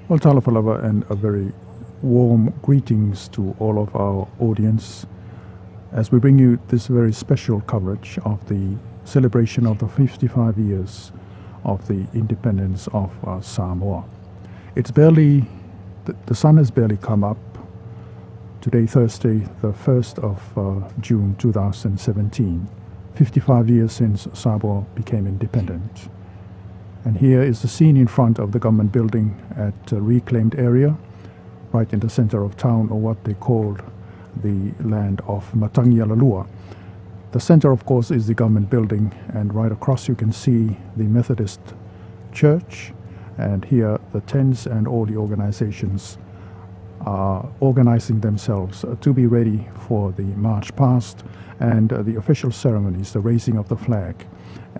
Well, Talafalava, and a very warm greetings to all of our audience as we bring you this very special coverage of the celebration of the 55 years of the independence of Samoa. It's barely, the sun has barely come up. Today, Thursday, the 1st of June 2017, 55 years since Samoa became independent. And here is the scene in front of the government building at a reclaimed area, right in the center of town, or what they called the land of Matangialalua. The center, of course, is the government building, and right across you can see the Methodist Church, and here the tents and all the organizations are organizing themselves to be ready for the march past and the official ceremonies, the raising of the flag,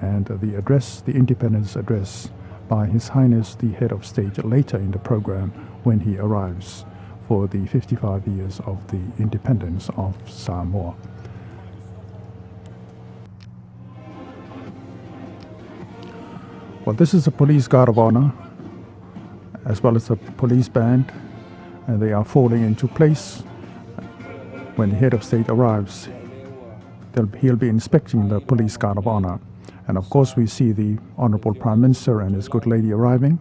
and the address, the independence address by His Highness the Head of State later in the program when he arrives for the 55 years of the independence of Samoa. Well, this is a police guard of honor as well as a police band, and they are falling into place. When the head of state arrives, he'll be inspecting the police guard of honor. And of course, we see the Honorable Prime Minister and his good lady arriving,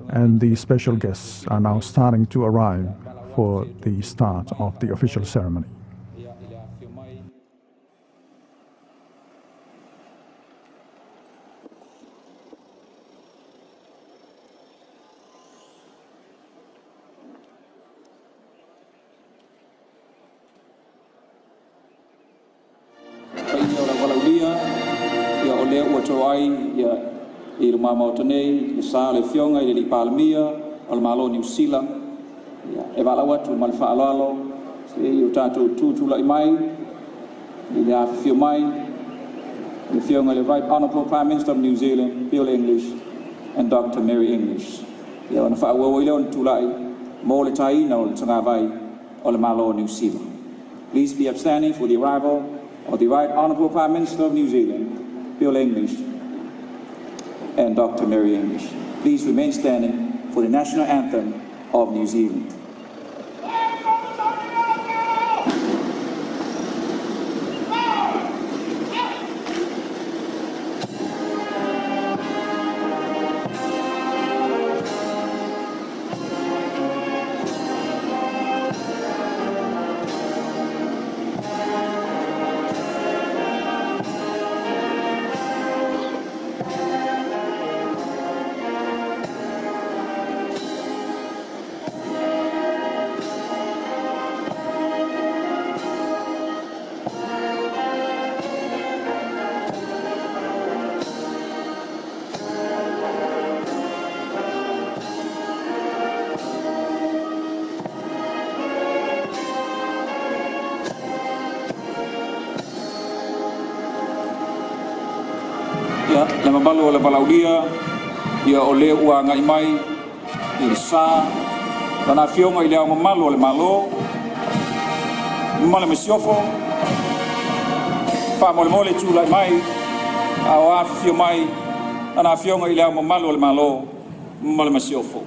and the special guests are now starting to arrive for the start of the official ceremony. I le mama o tone le sa le fionga i le palmia o le malo New Zealand e wala watu mal faalalo se i tato tu la mai i le afio mai le fionga le Right Honourable Prime Minister of New Zealand, Bill English, and Dr. Mary English. Ia ona fa wo ile on tulai mo le tai na o tanga vai o le malo New Zealand. Please be upstanding for the arrival of the Right Honourable Prime Minister of New Zealand, Bill English, and Dr. Mary English. Please remain standing for the national anthem of New Zealand. Le mabalu o le palaulia ia o le ua ngai mai i le sa lana fionga i le au mamalu o le malo male mesiofo fa mole mole tu lai mai au a fio mai lana fionga i le au mamalu o le malo male mesiofo.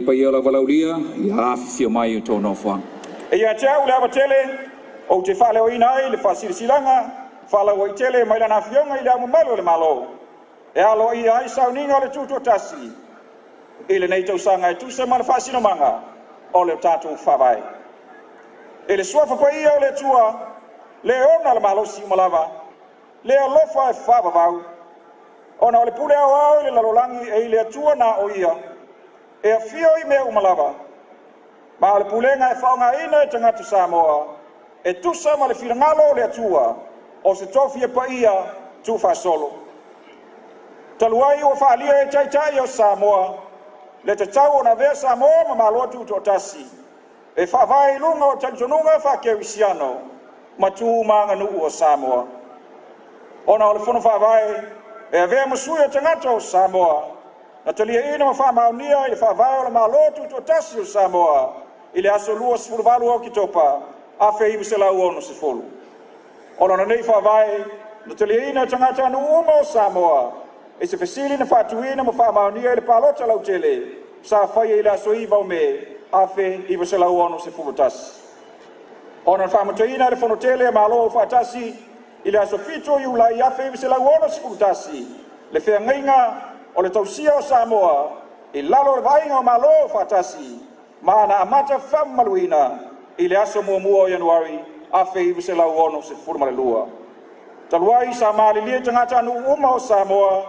pa ia la valaulia ia fio mai to no fang ia tau le avatele o te whale o inai le whasirisilanga whala o i tele mai lana fionga i le amumalo le malo e alo i ai sauninga o le tuto tasi i le nei tausanga e tusa ma le whasinomanga o le tātou whawai e le suafa pa ia o le tua le ona le malo si malava le alofa e whawavau ona o le pule au au le lalolangi e i le atua na o ia e a fio i mea umalava ma o le pulenga e whaonga ina e tangatu Samoa e tusa ma le whirangalo le atua o se tofi e pa ia tu whasolo taluai o whaalia e taitai o Samoa le te tau o na vea Samoa ma maloa tu to tasi e whaavai lunga o tantonunga whakeu isiano ma tu maanga nuu o Samoa ona o le whono whaavai e avea masui o tangata o Samoa na talia ina ma whaamaunia i le whaavai o le maloa tu to tasi o Samoa i le aso lua sefuluvalu au ki topa a feivu se lau ono sefulu ona na nei whaavai na talia ina o tangata anu uma o Samoa e se fesili na whaatuina ma whaamaunia i le palota lau tele sa whaia i le aso iwa o me a feivu se lau ono sefulu tasi ona na whaamatuina i le whono tele e maloa o whaatasi i le aso fito i ula i a feivu se lau ono sefulu tasi le whea ngainga o le tausia o Samoa i lalo le vainga o maloa o whaatasi ma na amata whamaluina i le aso muamua o Januari a feivu se lau ono sefulu malelua taluai sa maalilia tangata anu uma o Samoa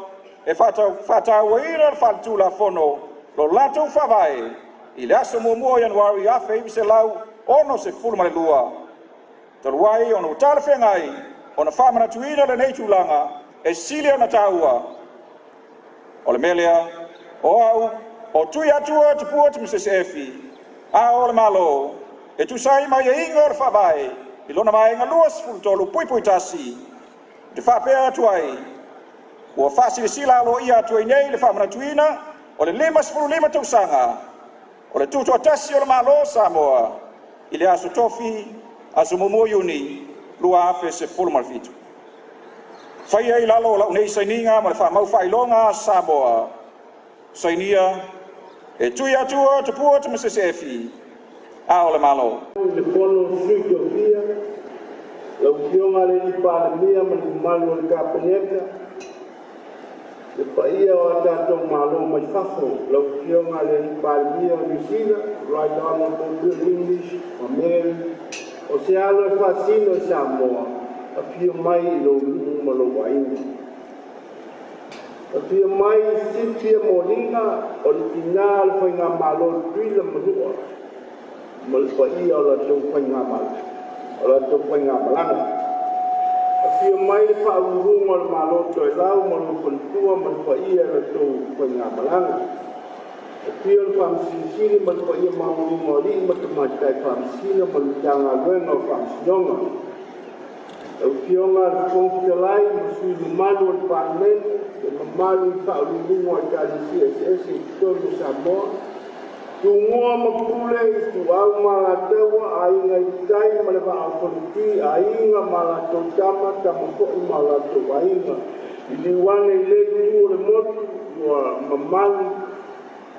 e whatauaira le whaletula fono lo latou whavae i le aso muamua o Januari a feivu se lau ono sefulu malelua taluai ona utale whengai ona whamanatuina le nei tūlanga e sili ona tāua o le melea o au o tui atua te pua te Mrs. Efi a o le malo e tu sai mai e inga o le whawae i lona mai inga lua sefulu tolu pui tasi te whapea atuai ua whasi le sila alo ia atuai nei le whamanatuina o le 5 tausanga o le tutoa tasi o le malo Samoa i le aso tofi aso momo yuni lua afe sefulu malfitu whaia i lalo o lau nei saininga ma le whamau whailonga Samoa sainia e tui atua te pua te Mrs. Efi a o le malo le pono sui Apia lau kionga le ni palemia ma le malu le kapeneka le paia o atatou malo mai whafo lau kionga le ni palemia o New Zealand right honourable English o Mary o se alo e whasino e Samoa a pia mai i lo lumu ma lo wainga a pia mai Cynthia Molinga o le tina le whainga malo tuila manua ma le paia o la tau whainga malo o la tau whainga malanga a pia mai le whaurunga le malo toi lau ma lo pantua ma le paia la tau whainga malanga a pia le whamsinsini ma le paia maurunga o li ma te maitai whamsina ma le tanga luenga o whamsinonga au kionga le konfitalai ma sui le malu o le parlamento e ma malu i whaurunga o tali CSS i tolu Samoa tungoa ma pule i tu au ma la tewa a inga i tai ma le waa whanti a inga ma la tau tama tama fōi ma la tau a inga i liwane i le tu o le motu ma malu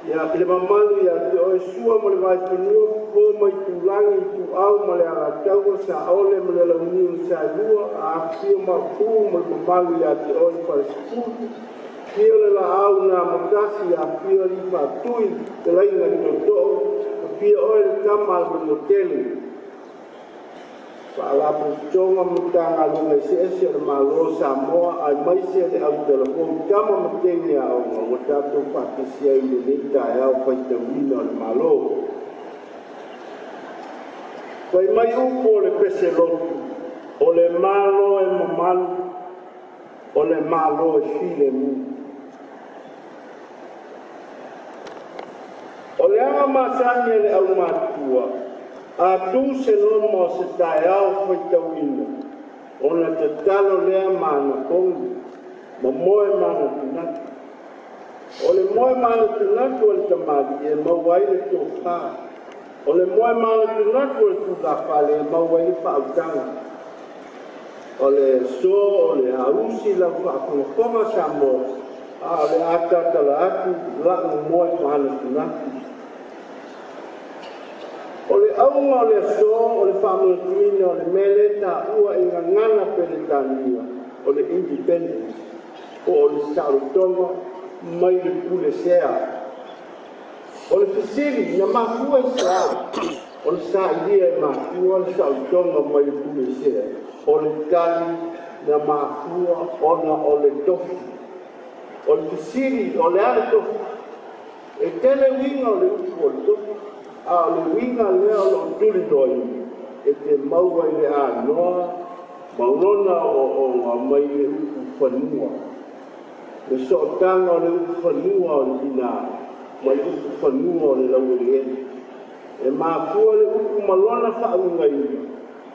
ia le mamalu ia te oe sua ma le vaipanua po mai tūlangi i tu au ma le aratau sa ole ma le launiu sa lua a fio ma pū ma le mamalu ia te oe palesputu fio le la au na matasi a fio li patui te lainga i totoo a fio oe le tama al moteli Whaalapu tonga mutanga lunga i se o le malo Samoa ai mai se le au telefon tama mateni a onga o tatou whakisia i le nita e au paitawina o le malo. Pai mai upo o le pese lotu, o le malo e mamalu, o le malo e file mu. O le anga masani e le au matua, a tu se non mo se tae au paitawina, ona te talo lea mana kongi, ma moe mana tunatu. O le moe mana tunatu o le tamari e mawai le tō pā. O le moe mana tunatu o le tūtapale e mawai le whautanga. O le so, o le hausi la whaakonga Samoa, a o le ata tala atu, la moe mana tunatu. aunga le so o le whamutuina o le mele ta ua i ngana Peretania o le independence o le Sarutonga mai le pule sea. O le fisiri na mahua i saa o le sa ilia e mahua le Sarutonga mai le pule sea. O le tali na mahua ona o le tofi. O le fisiri o le ale tofi. E tele winga o le upu o le tofi. A le winga lea o tuli doi e te maua i le a noa maulona o ngā mai le upu whanua. Le sootanga o le upu whanua o le ina ma le upu whanua o le lauere e māpua le upu malona whaunga i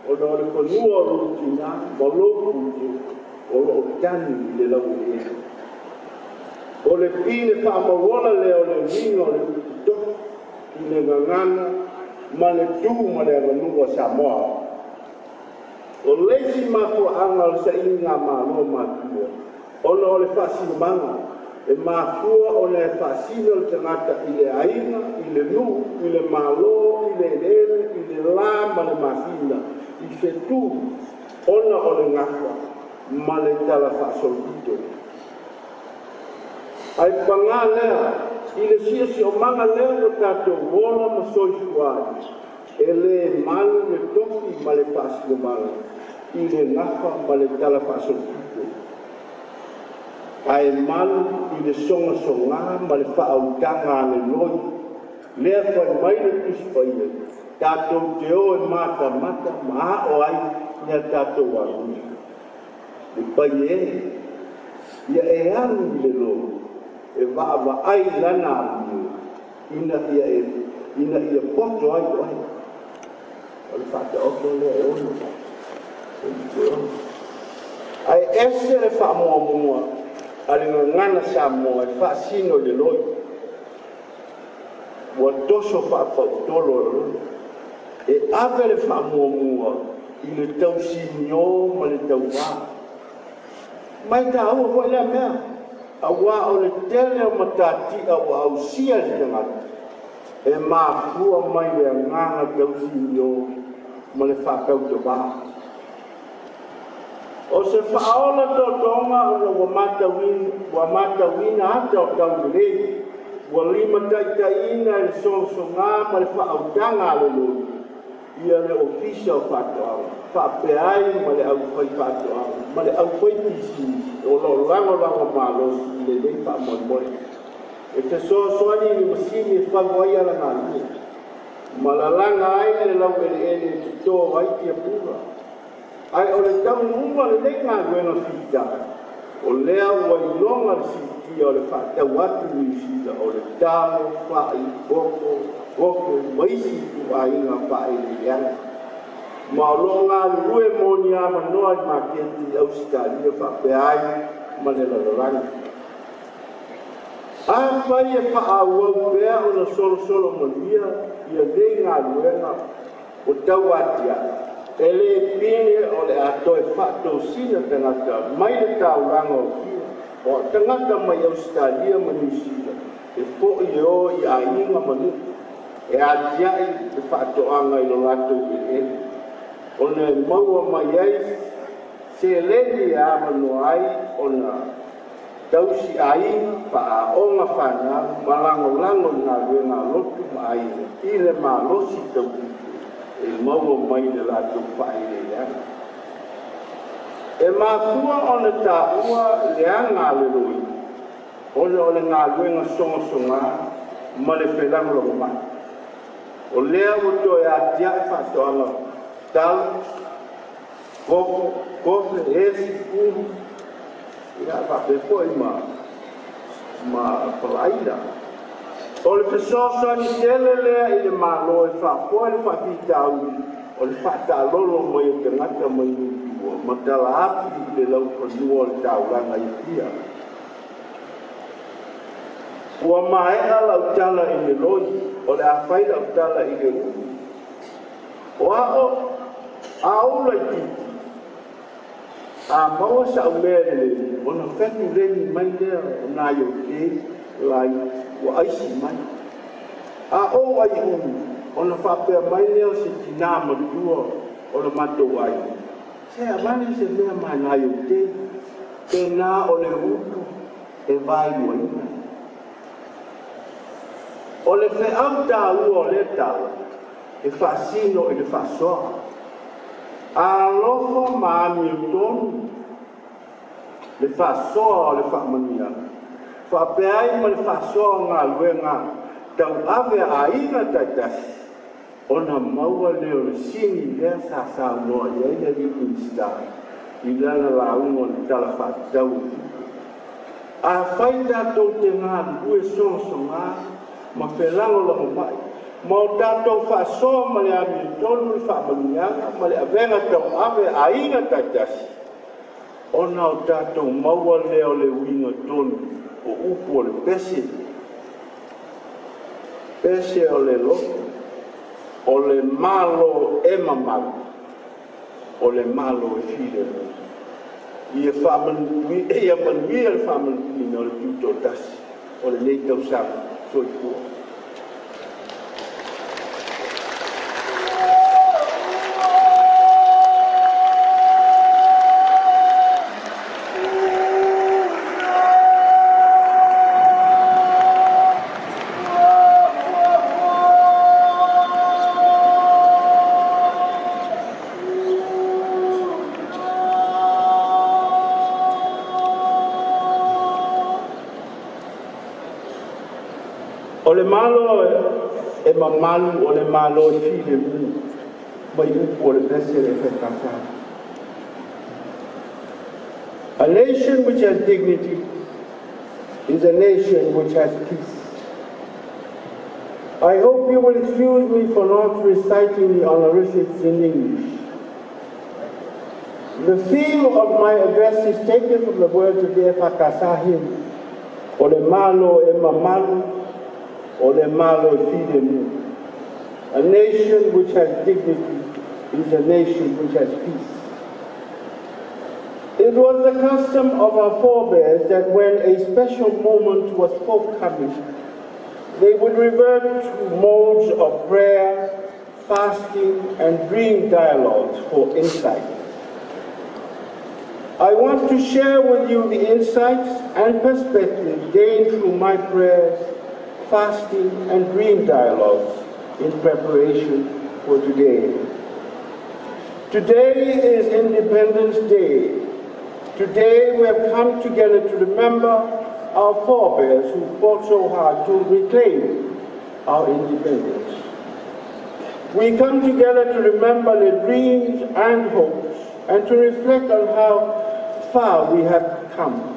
o le whanua o le tina ma lopu o lo tani le lauere o le pine whaamawona le o le winga o le upu toki i le ngangana ma le tū ma le anganua Samoa. O leisi mako anga o sa inga malo matua. Ona o le whasinumanga e matua o le whasino le tangata i le aina, i le nu, i le malo, i le eleele, i le la ma le masina, i se tū ona o le ngakwa ma le tala whasolito. Ai panga lea i le siasi o manga leo o tātou wola ma soifuari e le malu le toki ma le whasinumanga i le ngakwa ma le tala whasolito. Ai malu i le songa songa ma le whaautanga le loi lea whai mai le tuspaia tātou te o e mata mata ma o ai nea tātou waruni. Le pai e ia e aru i le loi e wa ai lana ina ia poto ai ai o le fata o le ono ai ese le fa mo ale ngana Samoa e fa sino le loi wa toso fa tolo e ave le fa mo i le tau sinyo ma le tau wa mai ta o ko le mea awa o le tele o matati awa au sia le tangata e mahua mai le nganga tausinyo ma le whakau te waha o se whaola tō tonga o wa mata wina ata o tau rei wa lima taitaina le songa ma le whautanga le loi ia le ofisa o whatoanga whapeai ma le au whai whatoanga ma le au whai tisi o lo lango malo le lei whamoimoi e te soani ni masini e whagoai ala ngā ma la langa ai le lau ele te tō ai kia pura ai o le tau numa le lei ngā guenga whita o lea ua i longa le sitia o le whatau atu ni sita o le tālo whai goko maisi tu a inga whai le iana ma o longa lue monia ma noa i maketi au sitalia whapeai ma le laloranga a whai e wha au pēa o na solo monia ia lei ngā luenga o tau atia e le pine o le ato e whato sina tangata mai le tauranga o kia o tangata mai Australia ma New Zealand e po i o i a inga manu e a tiai le whatoanga i lo lato i e o ne maua mai ai se leni a manu ai o na tausi a inga pa a onga whana malango ngā ruenga lotu ma a inga i le ma losi tau e maua mai le lato whai le ianga. E mātua o le tāua le anga le rui, o le ngā luenga songa ma le whelango lo mai. O lea o to e a tia whatoanga tal, koko, esi, pūru, i a whapepo i ma palaira. O le pesosa ni tele lea i le malo e whapoa le whapita au o le whata lolo mai o te ngata mai utua ma tala api i le lau whanua o le tauranga i pia. Ua maea lau tala i le loi o le awhai lau tala i le ui. O a ula i titi a maua sa umere le o na whetu leni mai lea o nā i o te lai ua aisi mai. A o ai unu, ona whapea mai leo se tina marua o le matou ai. Se amane se mea manai o te nā o le utu e vai luaina. O le wheau tā ua o le tau e whaasino e le whaasoa. A lofo maami o tonu le whaasoa o le whaamania. Whapeai ma le whaasoa ngā luenga tau ave a ina taitasi. Ona maua leo le sini lea sa noa i aina li kunistai. I lana la ungo le tala whaatau. A whai tātou te ngā lue songa ma whelango lango mai. Ma o tātou whaasoa ma le ami tonu le whaamanianga ma le avenga tau ave a ina taitasi. Ona o tātou maua leo le winga tonu o upo le pese. Pese o le loko. O le malo e mamalu, o le malo e file. I e whamanui, e a manui al whamanui o le tuto tasi, o le nei tau sama, soi kua. O le malo e mamalu o le malo e file mu, mai upo o le pese le whekaka. A nation which has dignity is a nation which has peace. I hope you will excuse me for not reciting the honorifics in English. The theme of my address is taken from the words of the Whakasa hymn, o le malo e mamalu, o le malo fide mu. A nation which has dignity is a nation which has peace. It was the custom of our forebears that when a special moment was forthcoming, they would revert to modes of prayer, fasting, and dream dialogues for insight. I want to share with you the insights and perspectives gained through my prayers, fasting, and dream dialogues in preparation for today. Today is Independence Day. Today we have come together to remember our forebears who fought so hard to reclaim our independence. We come together to remember their dreams and hopes and to reflect on how far we have come.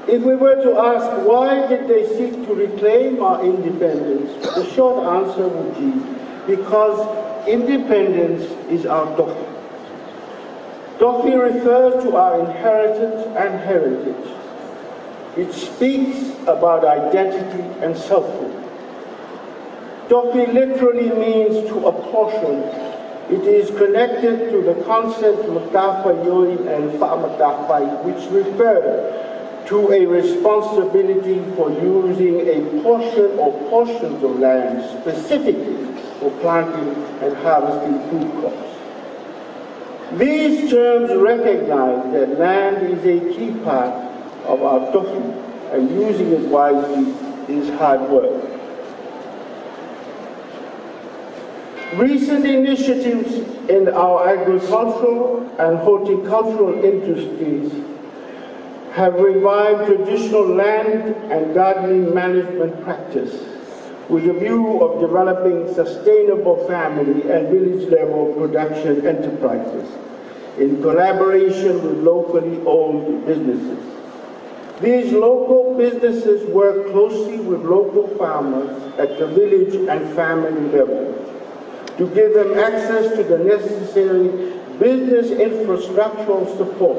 If we were to ask why did they seek to reclaim our independence, the short answer would be because independence is our dofi. Dofi refers to our inheritance and heritage. It speaks about identity and selfhood. Dofi literally means to apportion. It is connected to the concepts Matafa Yori and Fa'amatafai, which refer to a responsibility for using a portion or portions of land specifically for planting and harvesting food crops. These terms recognize that land is a key part of our dofi, and using it wisely is hard work. Recent initiatives in our agricultural and horticultural industries have revived traditional land and gardening management practice with a view of developing sustainable family and village-level production enterprises in collaboration with locally owned businesses. These local businesses work closely with local farmers at the village and family level to give them access to the necessary business infrastructural support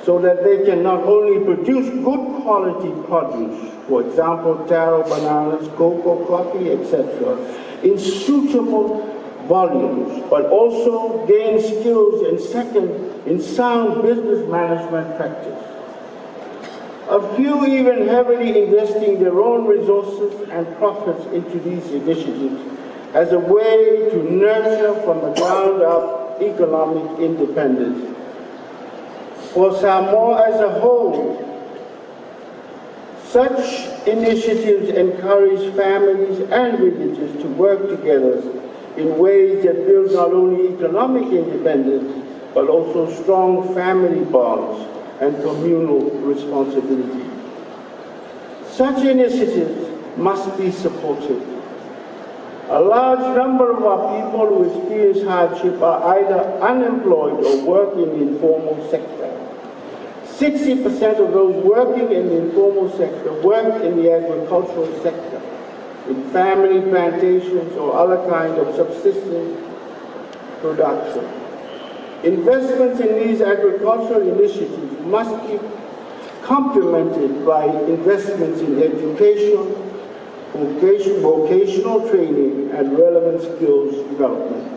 so that they can not only produce good quality produce, for example, taro, bananas, cocoa, coffee, etc., in suitable volumes, but also gain skills in sound business management practice. A few even heavily investing their own resources and profits into these initiatives as a way to nurture from the ground up economic independence. For Samoa as a whole, such initiatives encourage families and villages to work together in ways that build not only economic independence, but also strong family bonds and communal responsibility. Such initiatives must be supported. A large number of our people who experience hardship are either unemployed or work in the informal sector. 60% of those working in the informal sector work in the agricultural sector, in family plantations or other kinds of subsistence production. Investments in these agricultural initiatives must be complemented by investments in education, vocational training, and relevant skills development.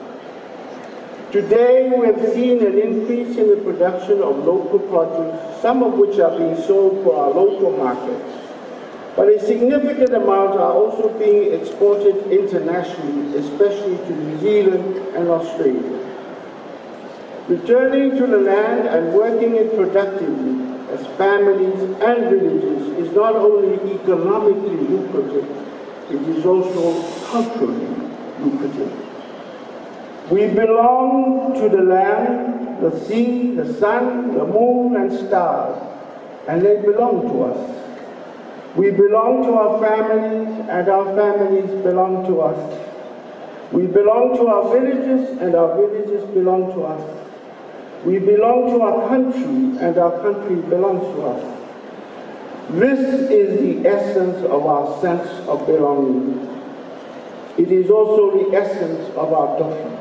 Today, we have seen an increase in the production of local produce, some of which are being sold for our local markets. But a significant amount are also being exported internationally, especially to New Zealand and Australia. Returning to the land and working it productively as families and villages is not only economically lucrative, it is also culturally lucrative. We belong to the land, the sea, the sun, the moon, and stars, and they belong to us. We belong to our families, and our families belong to us. We belong to our villages, and our villages belong to us. We belong to our country, and our country belongs to us. This is the essence of our sense of belonging. It is also the essence of our doctrine.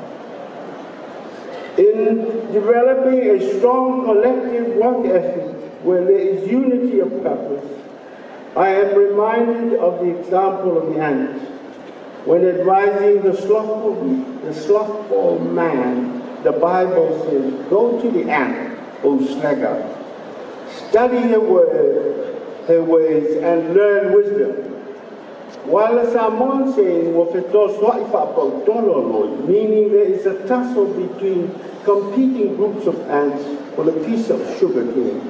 In developing a strong collective work ethic where there is unity of purpose, I am reminded of the example of the ant. When advising the slothful man, the Bible says, "Go to the ant, O sluggard, study her ways, and learn wisdom." While the Samoan saying, meaning there is a tussle between competing groups of ants for a piece of sugar cane,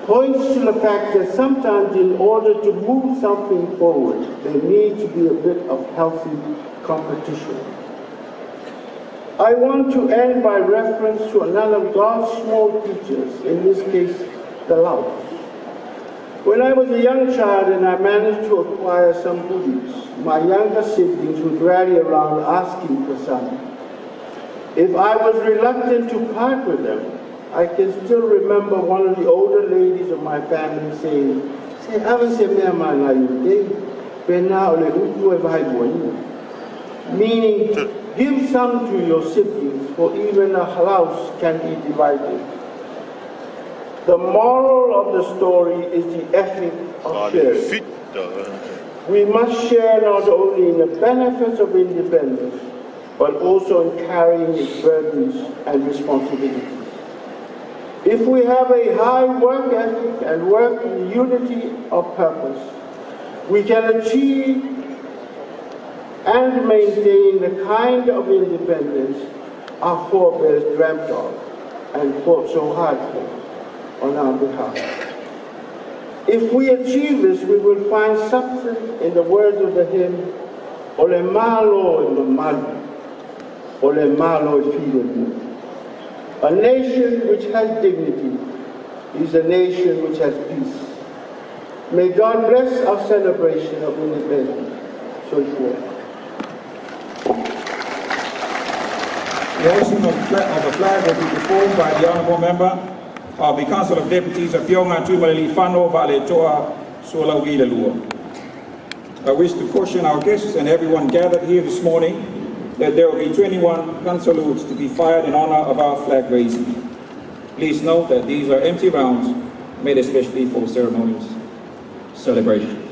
points to the fact that sometimes in order to move something forward, there needs to be a bit of healthy competition. I want to end by reference to another of God's small creatures, in this case, the louse. When I was a young child and I managed to acquire some goodies, my younger siblings would rally around asking for some. If I was reluctant to part with them, I can still remember one of the older ladies of my family saying, meaning, give some to your siblings, for even a house can be divided. The moral of the story is the ethic of sharing. We must share not only in the benefits of independence, but also in carrying its burdens and responsibilities. If we have a high work ethic and work in unity of purpose, we can achieve and maintain the kind of independence our forebears dreamt of and fought so hard for on our behalf. If we achieve this, we will find substance in the words of the hymn, Ole malo e mamalu, ole malo e filamu. A nation which has dignity is a nation which has peace. May God bless our celebration of independence. So forth. The hoisting of the flag will be performed by the Honourable Member of the Council of Deputies of Fionga Tumalili Whano Valetoa Sualauila Lua. I wish to caution our guests and everyone gathered here this morning that there will be 21 gun salutes to be fired in honor of our flag raising. Please note that these are empty rounds made especially for ceremonious celebrations.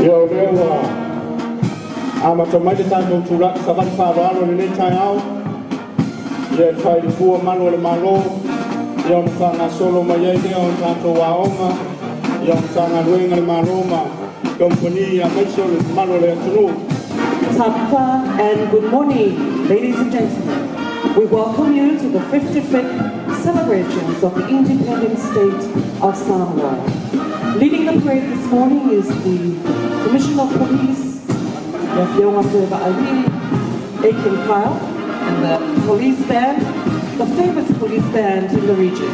Yo, rewa, ama tomai te tātou tūraki sa wari whāwaro ni nei tai au. Ia whai ni kua mano le malo. Ia onu whanga solo mai ei te o tātou waonga. Ia onu whanga ruenga le maroma. Kompani ia maiso le malo le atunu. Tapa and good morning, ladies and gentlemen. We welcome you to the 55th celebrations of the independent state of Samoa. Leading the parade this morning is the Commissioner of Police, Aiken Kyle, and the police band, the famous police band in the region.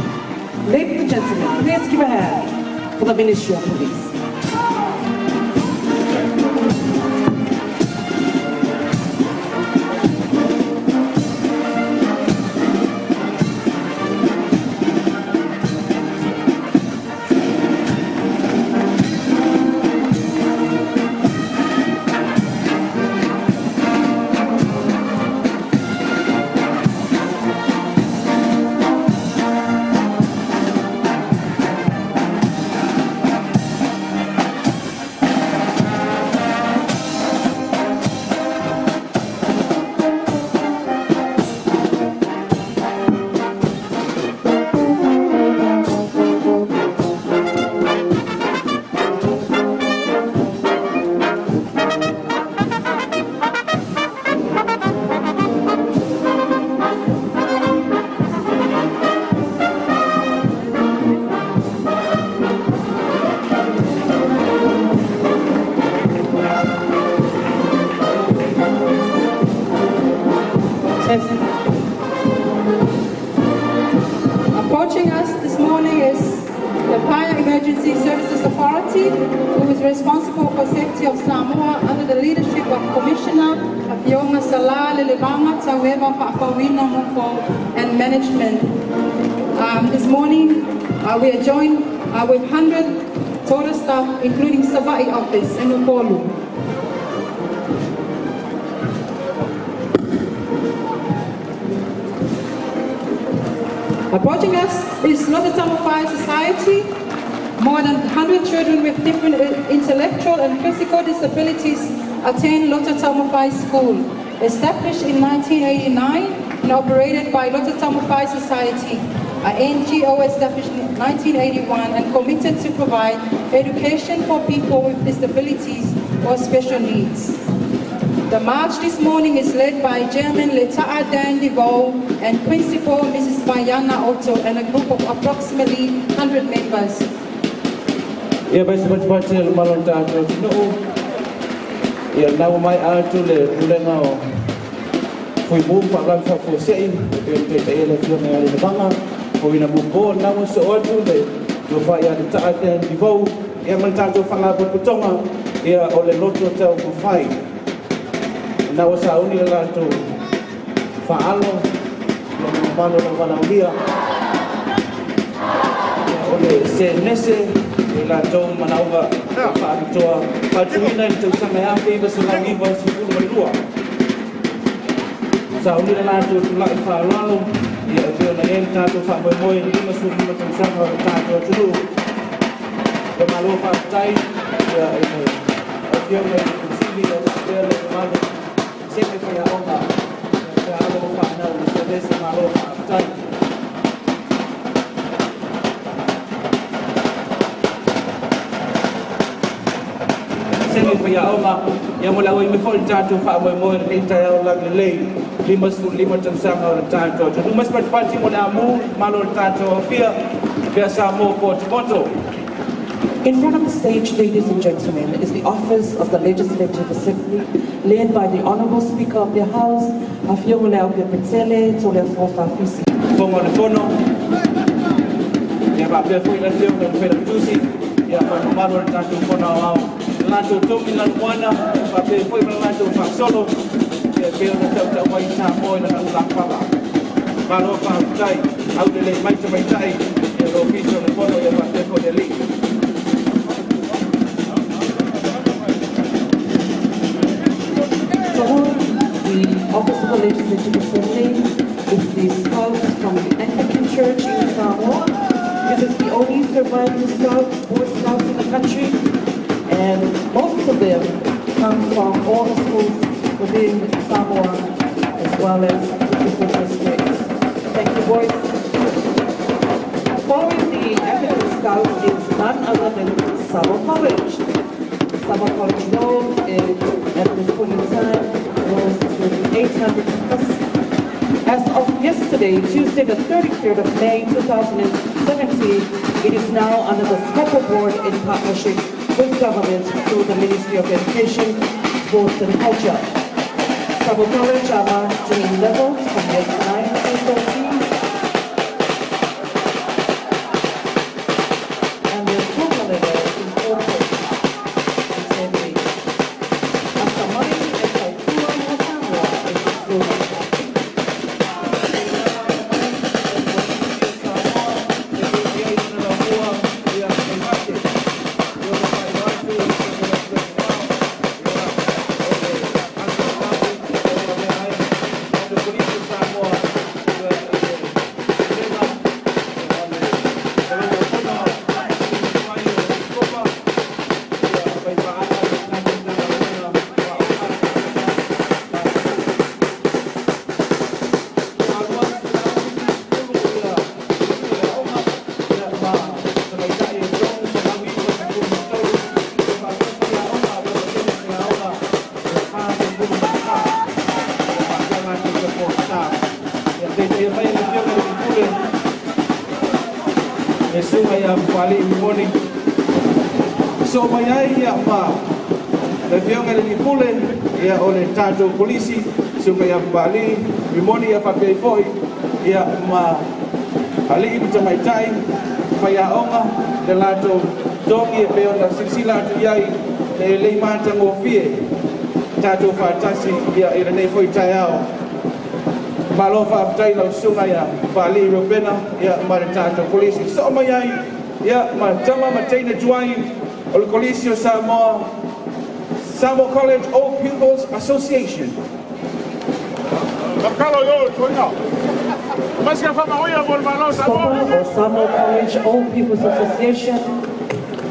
Ladies and gentlemen, please give a hand for the Ministry of Police. Approaching us this morning is the Fire Emergency Services Authority, who is responsible for safety of Samoa under the leadership of Commissioner Apia Eleele Taweva Fa'afawina Moko and management. This morning we are joined with 100 total staff, including Savai office and Upolu. Approaching us is Lototomo Fire Society. More than 100 children with different intellectual and physical disabilities attend Lototomo Fire School. Established in 1989 and operated by Lototomo Fire Society, an NGO established in 1981 and committed to provide education for people with disabilities or special needs. The march this morning is led by Chairman Leta'a Dan Devo and Principal Mrs. Bayana Otto and a group of approximately 100 members. Ia bai sepat-sepat le malon tātou tino. Ia nau mai atu le pulenga o fui mum whakran whakosei, te ele whionga ale na wanga, fui na muko nau so atu le tu whai ane Ta'a Dan Devo. Ia man tātou whangaputonga, ia o le loto tau ku whai. Na o sa uni la tu faalo lo mano la vanaulia o le se nese Ilato manauga whaatoa patuina i tau sanga hea keiva sa lau iwa si kulu marirua. Sa unira lato tulai whaalalo i a veo na yen tato whaamoemoe ni lima su lima tau sanga o tato tulu. Ka malo whaatai ia a veo na i kusili o veo na malo sepe whaya onga ka alo whaanau ni sa desa malo whaatai. Semi whaya onga, ia mo lau i me whoi tātou whaamoemoe ni tai au lang lelei, lima tau sanga o tātou. Tutu mas patipati mo na amu, malo o tātou Apia, pia Samoa ko Tomoto. In front of the stage, ladies and gentlemen, is the office of the Legislative Assembly, led by the Honourable Speaker of the House, Afiongo Apia Petele, Tole Fofa Fisi. Fongo na fono, ia wapia fwoi na fiongo na whera tusi, ia whanumaro na tātou fono au. Lato tomi na luana, wapia fwoi na lato whaksolo, ia keo na tau wai Samoa na ulang whaka. Malo whaakutai, au lele maita maitai, ia lo fiso na fono ia wapia fwoi na li. The Office of the Legislative Assembly is the Scouts from the Anglican Church in Samoa. This is the only surviving Scouts, Boy Scouts in the country, and most of them come from all the schools within Samoa, as well as the different districts. Thank you, boys. Following the Anglican Scouts is none other than Samoa College. Samoa College Road is, at this point in time, 800 plus. As of yesterday, Tuesday the 33rd of May 2017, it is now under the Scopo Board in partnership with government through the Ministry of Education, Sports and Culture. Sabo College are marked in levels from grade 9 to 13. And the total level is in 4 grades in 10 weeks. After money, so mayai ia ma le fionga le pule ia ole tato polisi suka ia bali mimoni ia fape foi ia ma ali i tamai tai faya onga de lato tongi e peona silsila tu iai le mata ngofie tato fatasi ia ira nei foi tai ao malo fa tai no sunga ia bali ropena ia ma tato polisi so mayai ia ma tama mataina tuai Ol Colisio Samoa, Samoa College Old Pupils Association. Scopo or Samoa College Old Pupils Association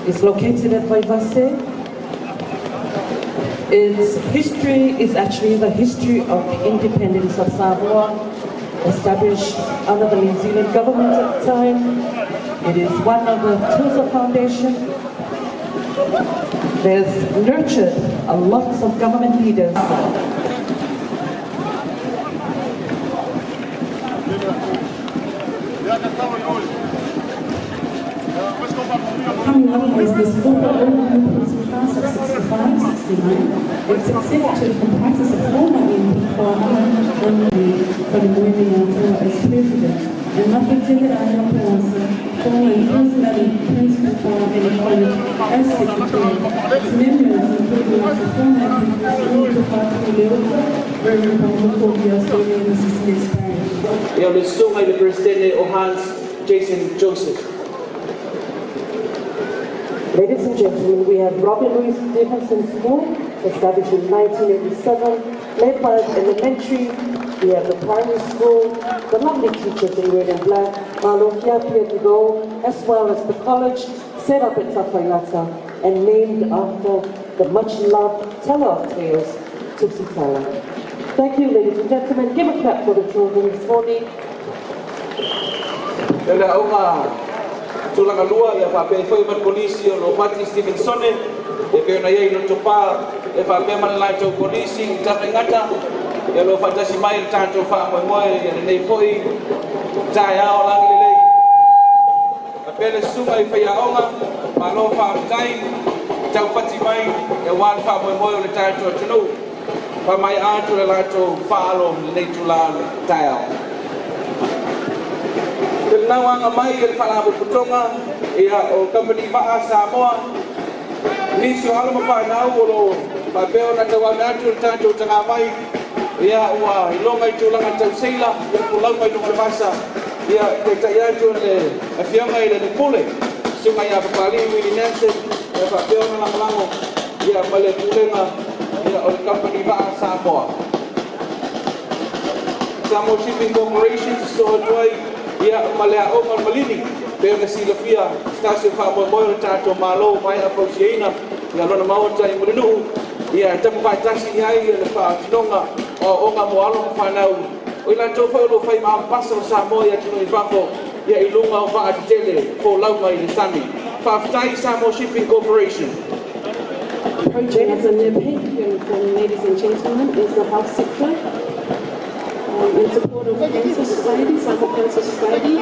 is located at Vaivase. Its history is actually the history of the independence of Samoa, established under the New Zealand government at the time. It is one of the Tusa Foundation. There's nurtured a lot of government leaders. Coming up is the Scopo Old Pupils class of 65, 69. Its executive comprises a former MP and the as president. And Mafitele Ayapuansa, former and personally principal for Eleele as secretary. Its members include the former MP very Australian the President Ohans Jason Joseph. Ladies and gentlemen, we have Robert Louis Stevenson School, established in 1987, led by the elementary. We have the primary school, the lovely teachers in red and black, Apia to go, as well as the college, set up at Tafayata and named after the much-loved teller of tales, Tutsi Tala. Thank you, ladies and gentlemen. Give a clap for the children this morning. Tulanga lua ia whape foi man polisi o lo Pati Stevenson e pe na ia no topa e whape man lai tau polisi i tawhengata e lo whatasi mai i tātou wha moe e nei foi tai ao langi lei a pele sunga i whai aonga ma lo whaaftai tau pati mai e wan wha moe o le tātou atunu wha mai ātu le lātou whaalo nei tula tai ao Nawanga mai el falabu putonga ia o company maa Samoa nisi o halama whanau o lo papeo na tawa meatu tātou tanga mai ia ua ilonga i tūlanga tau seila ia pulau mai lunga masa ia te taiatu le a whianga i le pule sunga ia papali Willie Nelson ia papeo na langalango ia male pulenga ia o company maa Samoa Samoa Shipping Corporation so tuai ia malea o malini pe na silafia stasio fa mo mo tato malo mai a fosiina ia lona mau tai mo nu ia tapu pai taxi ai le fa tinonga o nga mo alo fa nau o ila to fa lo fa ma paso sa mo ia tino i fafo ia ilunga o fa atele fo lau mai le sani fa ftai Samoa Shipping Corporation. Project and the opinion from ladies and gentlemen is the health sector. In support of Cancer Society, Samoa Cancer Society.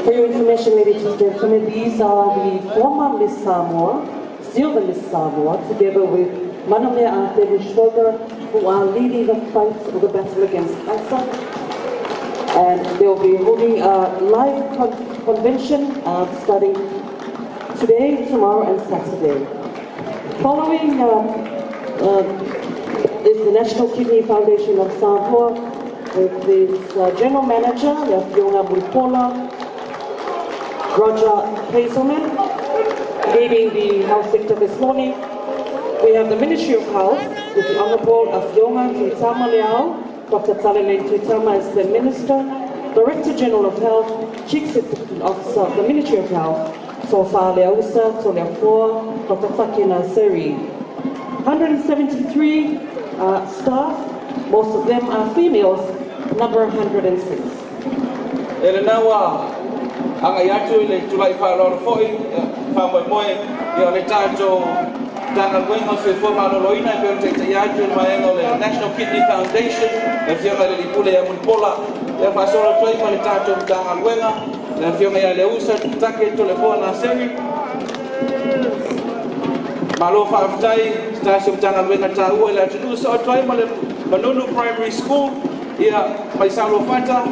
For your information, ladies and gentlemen, these are the former Miss Samoa, still the Miss Samoa, together with Manamea Anthem who are leading the fight of the battle against cancer. And they'll be holding a live convention starting today, tomorrow, and Saturday. Following is the National Kidney Foundation of Samoa with its General Manager, Fiona Muipola, Roger Hazelman, leading the health sector this morning. We have the Ministry of Health with the Honourable Fiona Tuitama Leao, Dr. Talele Tuitama as the Minister, Director General of Health, Chief Executive Officer of the Ministry of Health, Sofa Leausa, Tolia 4, Dr. Takina Seri. 173 staff, most of them are females, number 106. Ele nawa anga yatu ile tulai fa lo foi fa mo mo ia le tato tanga wenga se fo ma lo ina pe te yatu mai le National Kidney Foundation e fiona le pule ya Muipola e fa solo toi ma le tato tanga wenga le fiona ya le usa take telefona seri malo fa aftai stasio tanga wenga ta u le tu so toi ma le Manunu Primary School ia mai salo fata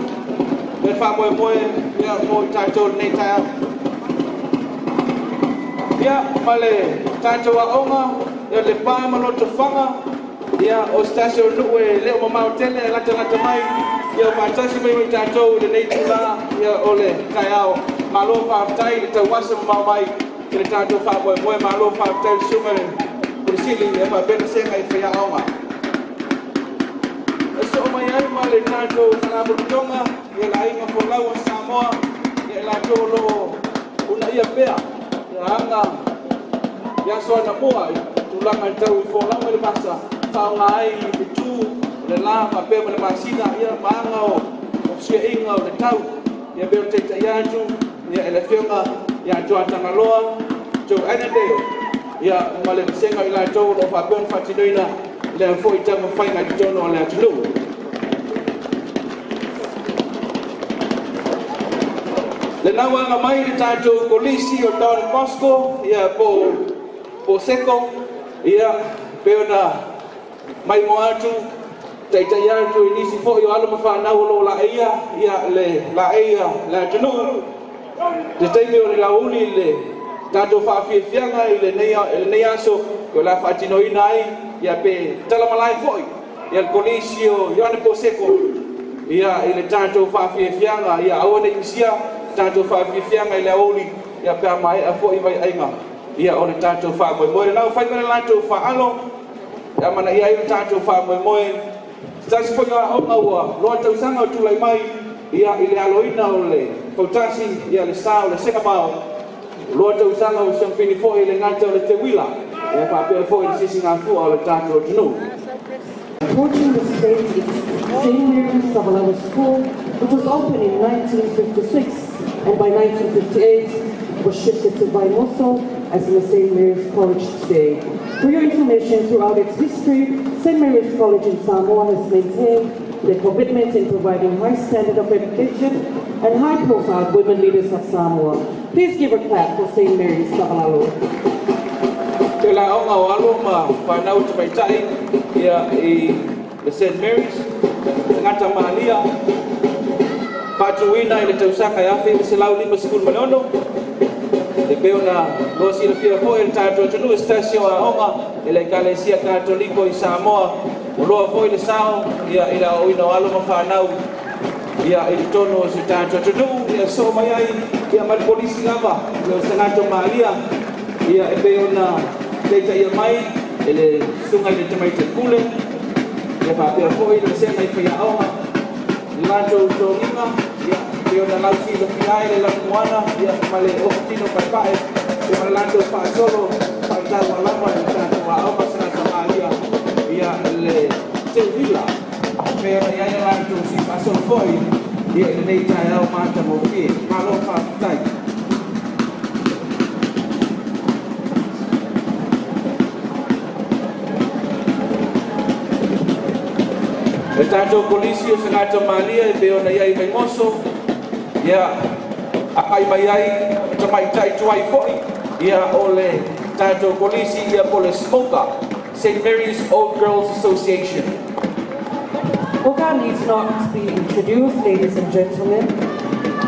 le fa mo mo ia mo tato nei ta ia male tato wa onga ia le pa malo to fanga ia o stasio lu le o mama tele la tata mai ia fantasi mai tato le nei tula ia ole kaiao malo fa aftai le tawasa mai le tato fa mo mo malo fa aftai sumere prisili ia fa ben senga i fa onga so mai ai male tato na burtonga ia la inga folau Samoa ia la tolo una ia pea ia anga ia so na moa tulanga tau folau le masa fa ngai tu le la fa pe le masina ia manga o se inga o le tau ia be te te ia tu ia ele fionga ia jo atanga loa jo ene de ia male senga ila tolo fa ben fa tinoina le foi tama fai ngai tono le atu le nawa mai tato polisi o Don Bosco ia po seko ia peona mai mo atu tai atu inisi fo yo ala mafa na lo la ia le la tunu de tai me la uli le tato fa fianga ile nei aso ko la fatino inai ia pe tala malai foi ia il polisi o Ioane po seko ia ile tato fa fianga ia aone isia tato fa fianga ile oli ia pe mai a fo i vai ainga ia o le tatou fa moe na fai me la tatou fa alo ia mana ia i tatou fa moe tasi fo ia o ngaua lo tau sanga o tulai mai ia i le aloina o le fautasi ia le sa o le seka mau lo tau sanga o sampini fo i le ngata o le te wila ia pa pe fo i le sisi ngā fua o le tatou tunu. Approaching the state is St. Mary's Savalava School, which was opened in 1956 and by 1958 was shifted to Vaimoso as in the St. Mary's College today. For your information, throughout its history, St. Mary's College in Samoa has maintained their commitment in providing high standard of education and high-profile women leaders of Samoa. Please give a clap for St. Mary's Savalava. Te la onga o alo ma whanau te maitai ia i le St. Mary's, ngata mahalia, patuina i le tausaka i awhi se lau lima sikul manono, le peo na losi le fia fo i le tātua tunu e stasio a onga i le kalesia katoliko i Samoa, o loa fo i le sao ia i la oina o alo ma whanau ia i le tono o se tātua tunu, ia so mai ai ia mali polisi lava, le o sangato mahalia, ia e peo na Teita ia mai, ele sungai le tamai te kule, ia whapea fōi le sena i whia aonga, lanto tōnginga, ia peo na lausi le whiai le lanto moana, ia male ofitino pai pae, ia male lanto pae solo, pai tau alama, ia tātou a aonga sana tamalia, ia le te wila, peo na ia lanto si pasol fōi, ia le nei tai au mata mo fie, malo whaatai. E tātou polisi o Sanata Malia e peo na iai mai moso, ia akai mai ai, ta mai tai tuai foi, ia o le tātou polisi ia po le SMOCA, St. Mary's Old Girls Association. SMOCA needs not to be introduced, ladies and gentlemen.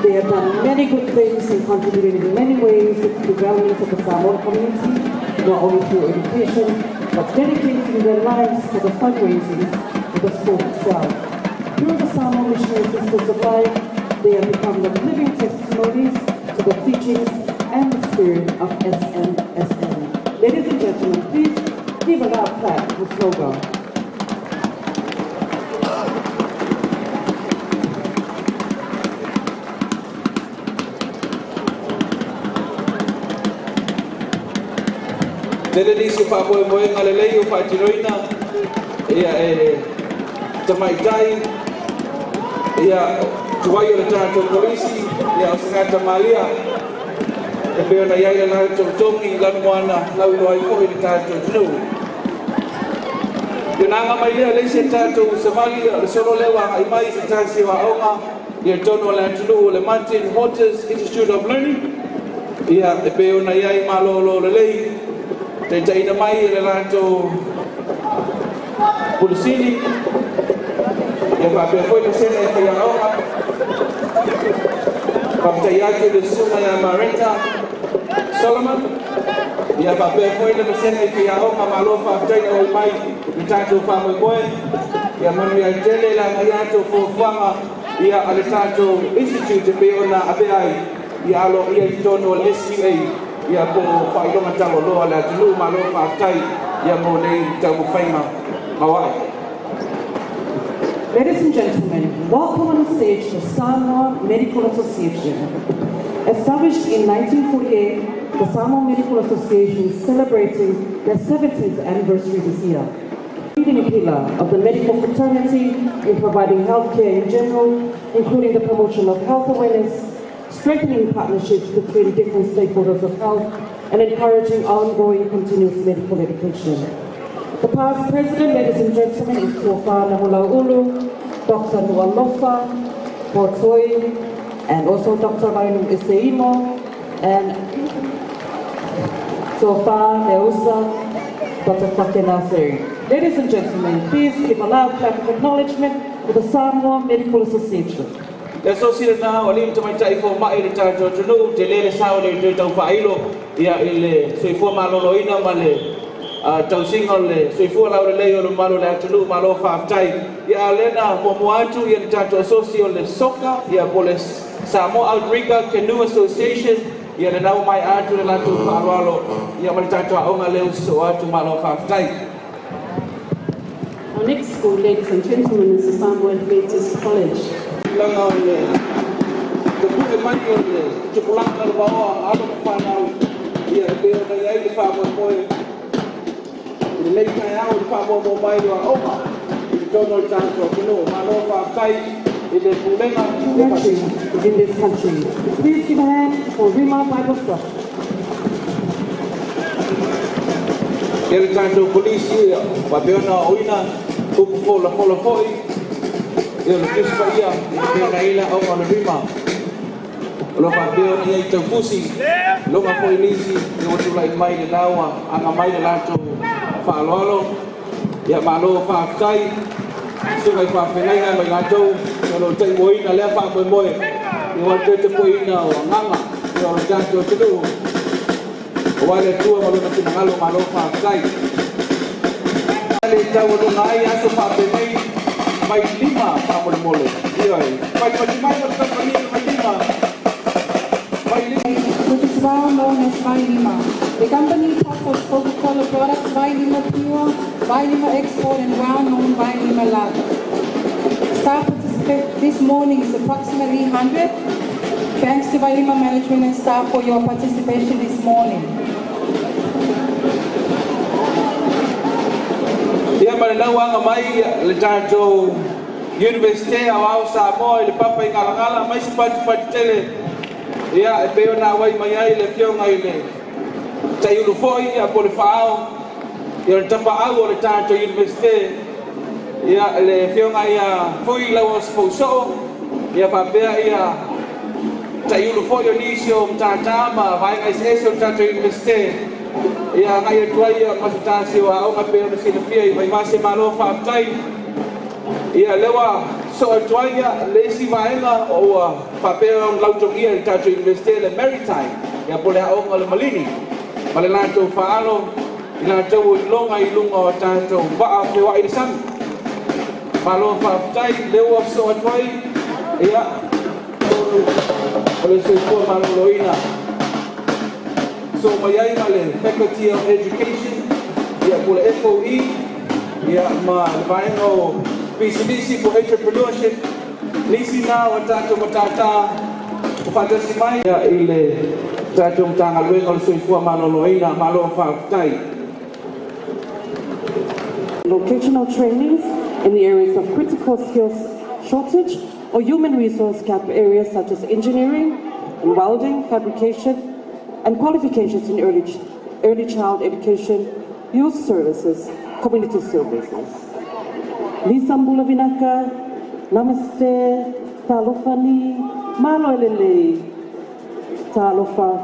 They have done many good things and contributed in many ways to the development of the Samoan community, not only through education, but dedicating their lives to the fundraising the sport itself. Through the Samoa Missionary Sisters of Life, they have become the living testimonies to the teachings and the spirit of SMSN. Ladies and gentlemen, please give a loud clap for SMOCA. Tele nisi whamoe ngalelei o whaatiroina, ia tamaitai, ia tuai o le tātou polisi, ia o Sanata Malia, e peo na iai le lau tautongi lanu moana lau ilo ai kohi le tātou tunu. Ia nanga mai lea leise tātou Somali, le solo lewa ai mai se tāsi wa aonga, ia tono le atunu o le Mountain Waters Institute of Learning, ia e peo na iai malolo le lei, te taina mai le tātou Pulisini, ia whapea foi le sena e whai aonga, whaptai ake le sunga ia Marenta Solomon, ia whapea foi le sena e whai aonga malo whaptai na oi mai i tātou whamoe moe, ia manu ia tele la ngai ato fōwhanga ia ale tātou Institute e peo na abeai, ia alo ia i tono le SUA, ia po whailonga tango loa le atulu malo whaptai, ia mo nei tau whaima. Ladies and gentlemen, welcome on the stage the Samoa Medical Association. Established in 1948, the Samoa Medical Association is celebrating their 70th anniversary this year. Leading a pillar of the medical fraternity in providing healthcare in general, including the promotion of health awareness, strengthening partnerships between different stakeholders of health, and encouraging ongoing continuous medical education. The past president, ladies and gentlemen, is Tuafa Namulaulu, Dr. Nualofa, Portoi, and also Dr. Vainu Iseimo, and Tuafa Leusa, Dr. Take Nasiri. Ladies and gentlemen, please give a loud clap of acknowledgement for the Samoa Medical Association. Le associate na o lim tamai tai fo mai le tātou tunu, te lele sao le te tau whailo, ia le soifua maloloina ma le tausinga o le soifua lau le lei o le malo le atulu, malo whaftai. Ia lena momu atu, ia le tātou associate o le soka, ia po le Samoa Outrigger Canoe Association, ia le nau mai atu le latu whaaloalo ia mali tātua aonga leo so atu malo whaafitai. Our next school, ladies and gentlemen, is the Samoa Adventist College. Langa o le te puke mai o le tupulanga le waoa alo ka whanau ia e peo na iai le whamoe moe le nei kai au le whamoe mo mai le aonga i le tono le tātua kino malo whaafitai i le pulenga in this country. Please give a hand for Rima Bible Trust. Kere tātou polisi wa peona oina upu pola foi ia le kispa ia i peona ila au ana rima lo pa peona ia i tau fusi longa foi nisi i watu lai mai le naua anga mai le lato whaaloalo ia malo whaafitai sunga i whaafenai ngai mai latou ia lo tai moina lea whaamoe moe i watu te poina o nganga ia o tātou tenu wale tua malona tina ngalo malo whaafitai. Ale tau o ngai aso whaafenai mai lima whaamole mole. Ioi, mai mai company mai lima. Which is well known as Vai Lima. The company offers Coca-Cola products Vai Lima Pure, Vai Lima Export and well-known Vai Lima Lager. Staff participation this morning is approximately 100. Thanks to Vai Lima management and staff for your participation this morning. Ia marenau anga mai le tātou University au Samoa i le papa i ngalangala mai sipati tele. Ia e peo na wai mai ai le fionga i le tai ulu foi ia po le whaao. Ia le tapa au o le tātou University. Ia le fionga ia foi lau o spouso. Ia whapea ia tai ulu foi o nisi o mtātama vai ngai se o tātou University. Ia ngai e tuai ia masutasi o aonga peo na sina fia i mai mase malo whaafitai. Ia lewa so e tuai ia leisi vaenga o whapea o lautokia i tātou University le Maritime. Ia pole aonga le Malini. Ma le lātou whaalo i lātou i longa i lunga o tātou waa whiwa i le sami. Malo whaafitai lewa so e tuai ia o le soifua malo loina. So mai le Faculty of Education, ia po le FOE, ia ma le vaenga o PCDC for Entrepreneurship, nisi nā o tātou matata o whatasi mai ia i le tātou mtanga luenga o le soifua maloloina, malo whaafitai. Vocational trainings in the areas of critical skills shortage or human resource gap areas such as engineering and welding, fabrication, and qualifications in early child education, youth services, community services. Lisa Mbula Vinaka, Namaste, Talofani, Malo Eleele, Talofa,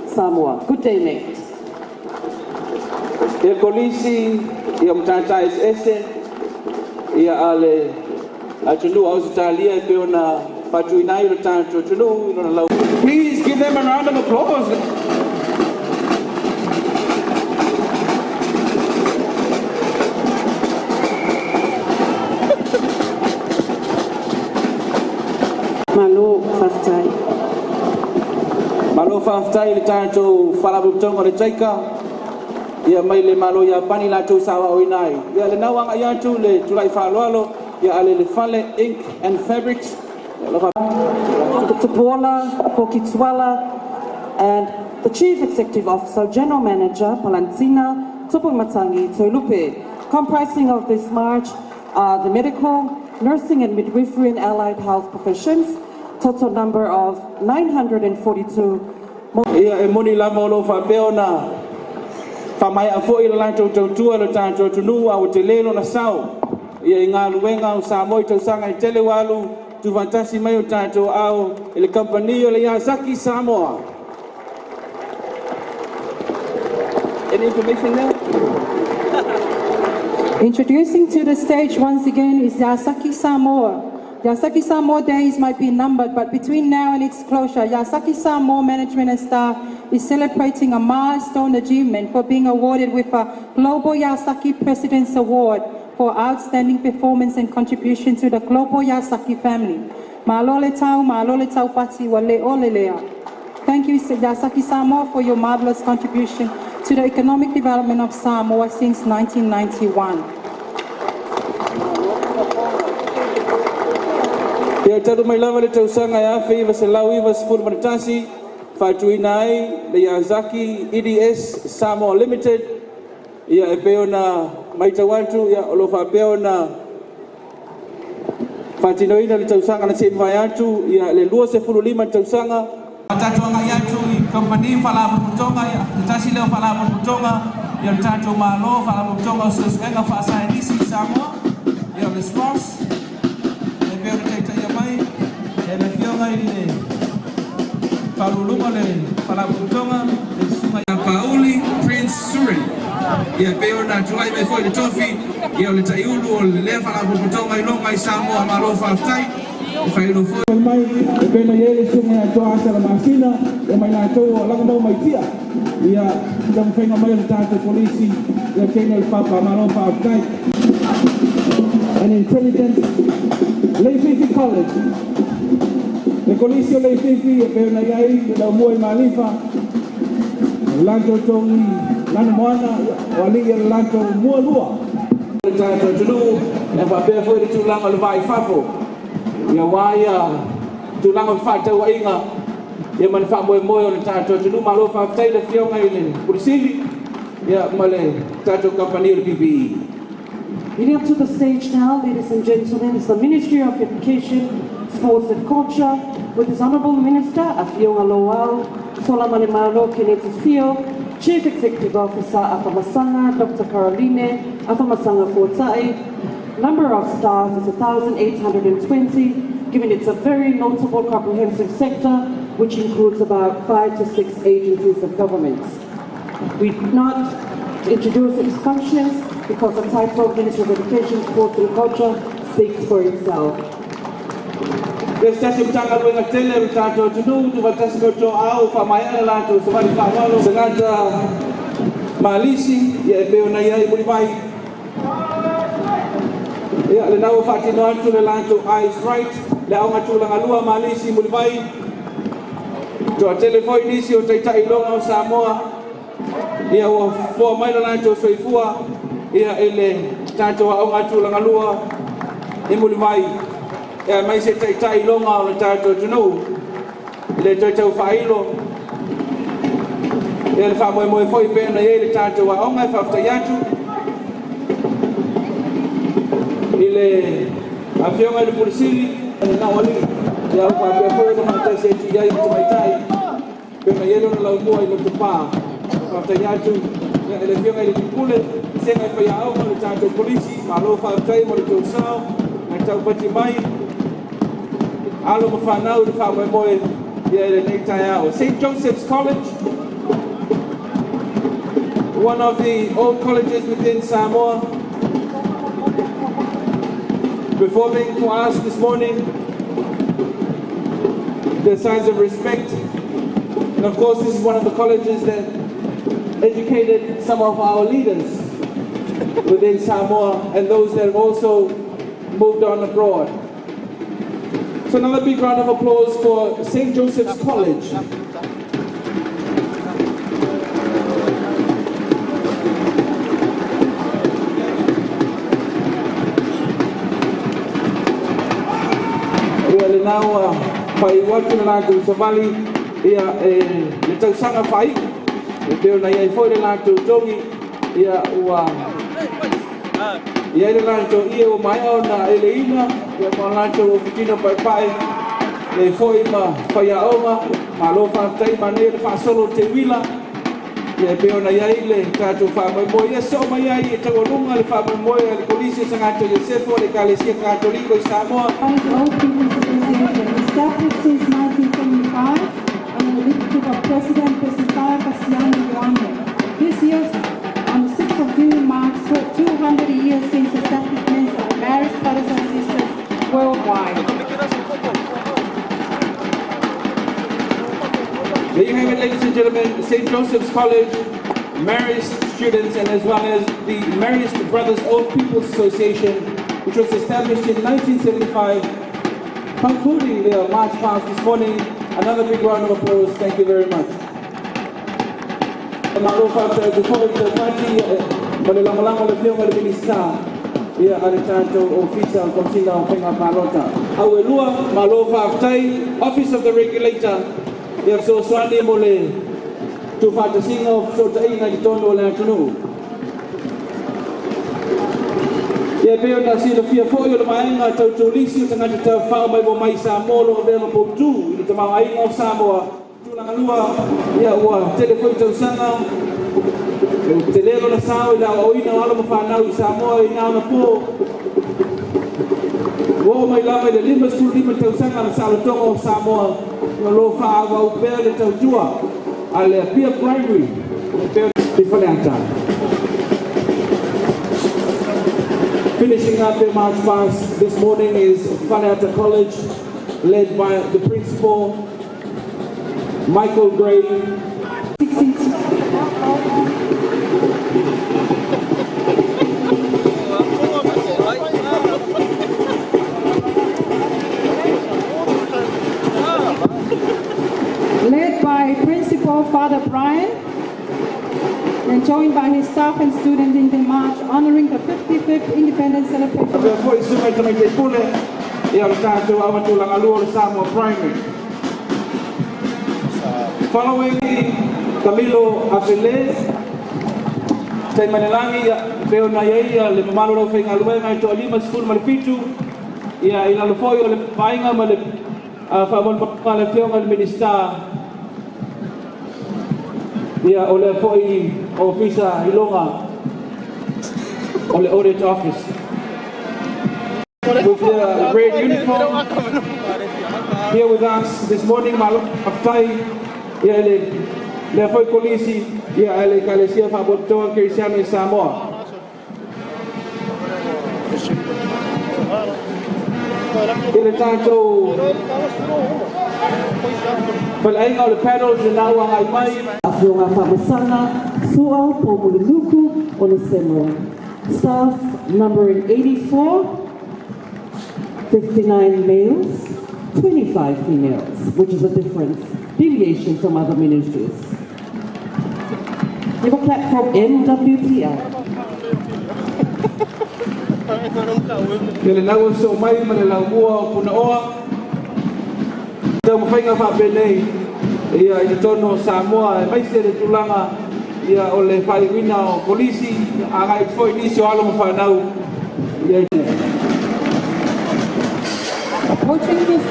Samoa. Good day, mate. Ia kolisi, ia mtata ese, ia ale atunu ausitalia e peona patuinai lo tātou atunu ino na lau. Please give them a round of applause. Malo Whaafitai. Malo whaafitai le tātou whalabutonga le taika. Ia mai le malo ia pani lātou sawa o inai. Ia le nauanga i atu le tulai whaaloalo. Ia ale le Fale Ink and Fabrics. Dr. Paula Kokitsuala and the Chief Executive Officer, General Manager, Palantina Tupumatangi Toilupe. Comprising of this march are the medical, nursing and midwifery and allied health professions, total number of 942. Ia e moni lama o lo whapeo na whamai a fo i la lātou tautua lo tātou tunu au te lelo na sau. Ia i ngā luenga o Samoa i tausanga i tele walu tu fantasi mai o tātou au i le company o le Yazaki Samoa. Any information there? Introducing to the stage once again is Yasaki Samoa. Yasaki Samoa days might be numbered, but between now and its closure, Yasaki Samoa management and staff is celebrating a milestone achievement for being awarded with a Global Yasaki President's Award for outstanding performance and contribution to the Global Yasaki family. Malole tau pati wa le ole lea. Thank you, Mr. Dasaki Samoa, for your marvelous contribution to the economic development of Samoa since 1991. Ia taru mai lava le tausanga ia whi vaselau i vasfuru manatasi whaituina ai le Yazaki EDS Samoa Limited ia e peo na maitawatu ia olo whapeo na whaitinoina le tausanga na se mwai atu ia le lua se furu lima tausanga Tatu anga yatu i kompani whalapu putonga ia tasi leo whalapu putonga ia tatu malo whalapu putonga o suenga whaasai nisi Samoa ia le Spross e peo na teita ia mai e le fionga i le Palulunga le Palaputonga, le Suma ya Pauli, Prince Suri. Ia peo na tulai me foi le tofi, ia le taiulu o le Palaputonga i longa i Samoa malofa aftai. E fai no foi. Mai e pena ele Suma ya toa asa la masina, e mai na toa langa mau mai tia. Ia dam whainga mai le tātou polisi, ia kena le papa malofa aftai. An intelligence, Leififi College. Le colisio le fifi e per una iai da muoi malifa lanto tongi lana moana wali e lanto mua lua tato tulu e va per fuori tu langa le vai fafo ia waia tu langa fata wa inga e man fa moe moe o tato tulu malo fa tai le fionga ile pursili ia male tato company le PPE. Leading up to the stage now, ladies and gentlemen, is the Ministry of Education, Sports and Culture, with His Honourable Minister, Afionga Lowell, Solamane Malo Keneti Fio, Chief Executive Officer, Afamasanga, Dr. Caroline, Afamasanga Fortai. Number of staff is 1,820, given it's a very notable comprehensive sector, which includes about 5 to 6 agencies of government. We did not introduce its functions because the title of Ministry of Education, Sports and Culture speaks for itself. Prestasi mtanga wenga tele mtato tunu tuvatasi moto au famayana lato safari famalo senata malisi ya peo na yai mulivai ya le nao fatino antu le lanto eyes right le au ngatula ngalua malisi mulivai to telefoi nisi o taita ilonga o Samoa ya wa fo mailo lanto soifua ya ele tato au ngatula ngalua imulivai e mai se tai longa o tato tunu le tato failo e le fa mo foi pena e le tato wa onga fa fta yatu ile afionga le pursili na wali ya fa pe foi no mata se ti ai tu mai tai pena yelo na lao ile tupa fa fta yatu ya le afionga le pule se ngai fa ya o le tato polisi malo fa tai mo le sao na tau pati mai Alo mafana uri fa moe le neitaya St. Joseph's College, one of the old colleges within Samoa, performing for us this morning the signs of respect. And of course, this is one of the colleges that educated some of our leaders within Samoa and those that have also moved on abroad. So another big round of applause for St. Joseph's College. We are now pai watu na tu savali ia le tausanga pai e teo na ia foi le latu tongi ia ua ia le latu ia o mai ona Eleele ia ma latu o fitina pai pai le foi ma pai a oma ma lo fa tai ma ne le fa solo te wila ia peo na ia ile tatu fa mo ia so mai ia e te olunga le fa mo ia le polisi sanga te Josefo le kalesia katoliko i Samoa. Established since 1975 under the leadership of President Pesitaya Castellano. This year, on the 6th of June, marks 200 years since the establishment of marriage brothers and sisters worldwide. There you have it, ladies and gentlemen, St. Joseph's College, Marist students, and as well as the Marist Brothers Old People's Association, which was established in 1975, concluding their march past this morning Another big round of applause. Thank you very much. Malofa before the party, malalamalama le fiong le minister. Ia kare tanto ofisa konsinga ofenga malota. Awelua Malofa aftai Office of the Regulator. Ia so swali mole tu fata singa so taina ditondo le tunu. Ia peo na sila fia foyo le mainga tau tulisi tangata tau fao mai mo mai Samoa lo velo po tu ile tama ai o Samoa tu la lua ia ua telefoni tau sanga telelo na sao ila oina wala mafana i Samoa ina na po wo mai la mai le lima sul lima tau sanga na sala tongo Samoa no lo fa wa upele tau jua ale Apia primary peo diferente. Finishing up the march past this morning is Faleata College, led by the principal, Michael Gray. Led by Principal Father Brian, and joined by his staff and students in the march honoring the 55th independence celebration. Following Camilo Eleele, tay Manilani, Peo Nayaya, le Mamalo Fengaluenga to Alima School Malpitu, ia Ilalufoyo, le Painga, Famon Malafio, and Minister. Ia ole foi ofisa Ilonga ole audit office with the red uniform here with us this morning Aftai ia le foi polisi ia ele kalesia fa botto Cristiano Samoa ile tanto Palaing all the panels and now I might Afionga Famasanga, Sua, Pomuluku, Onisemo. Staff numbering 84, 59 males, 25 females, which is a difference, deviation from other ministries. Give a clap for NWTI. Kele nago so mai manelaua punaoa. Tau mawhainga whapenei ia i tono Samoa mai se le tulanga ia o le whaiwina o polisi a ngai fwoi nisi o alo mawhanau ia Approaching this,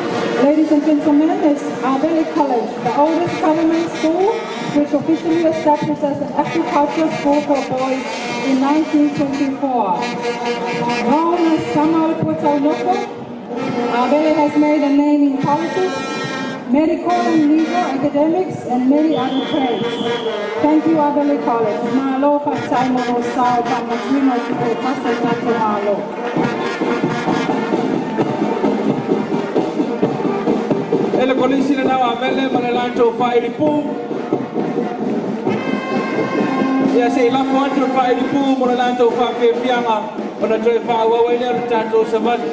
ladies and gentlemen, is Eleele College, the oldest government school which officially established as an agricultural school for boys in 1924. Known as Samoa Eleele has made a name in politics, medical and legal, academics, and many other trades. Thank you, Eleele College. Mahalo pa tayo mo sa pangmatwino kiko kasa tato mahalo. Ele polisi na nawa Eleele malalanto whairipu. Ia se ilafo atu whairipu malalanto whawhianga ona toi whawawele atu tato samani.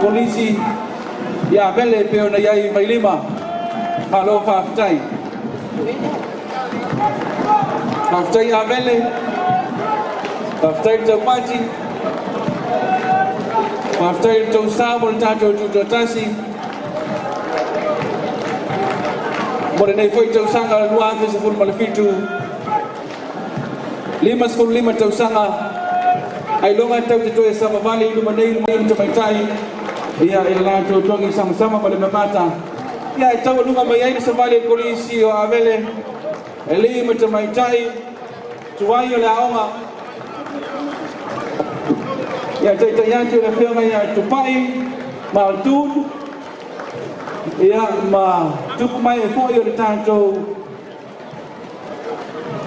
Polisi ya Eleele peo na yai mailima halo faftai Eleele faftai tamaji faftai to sabo tato tutotasi Mo nei foi tau sanga lua fe se fulu malefitu. 5 tau sanga. Ai longa tau te toe sama vali luma nei te mai tai. Ia ila tau tongi sama-sama pada memata. Ia tau lunga mai ai se vali polisi o avele. Eli te mai tai. Tuai o le aonga. Ia tai atu le whionga ia tupai. Maltun. Ia ma tuku mai e fōi o le tātou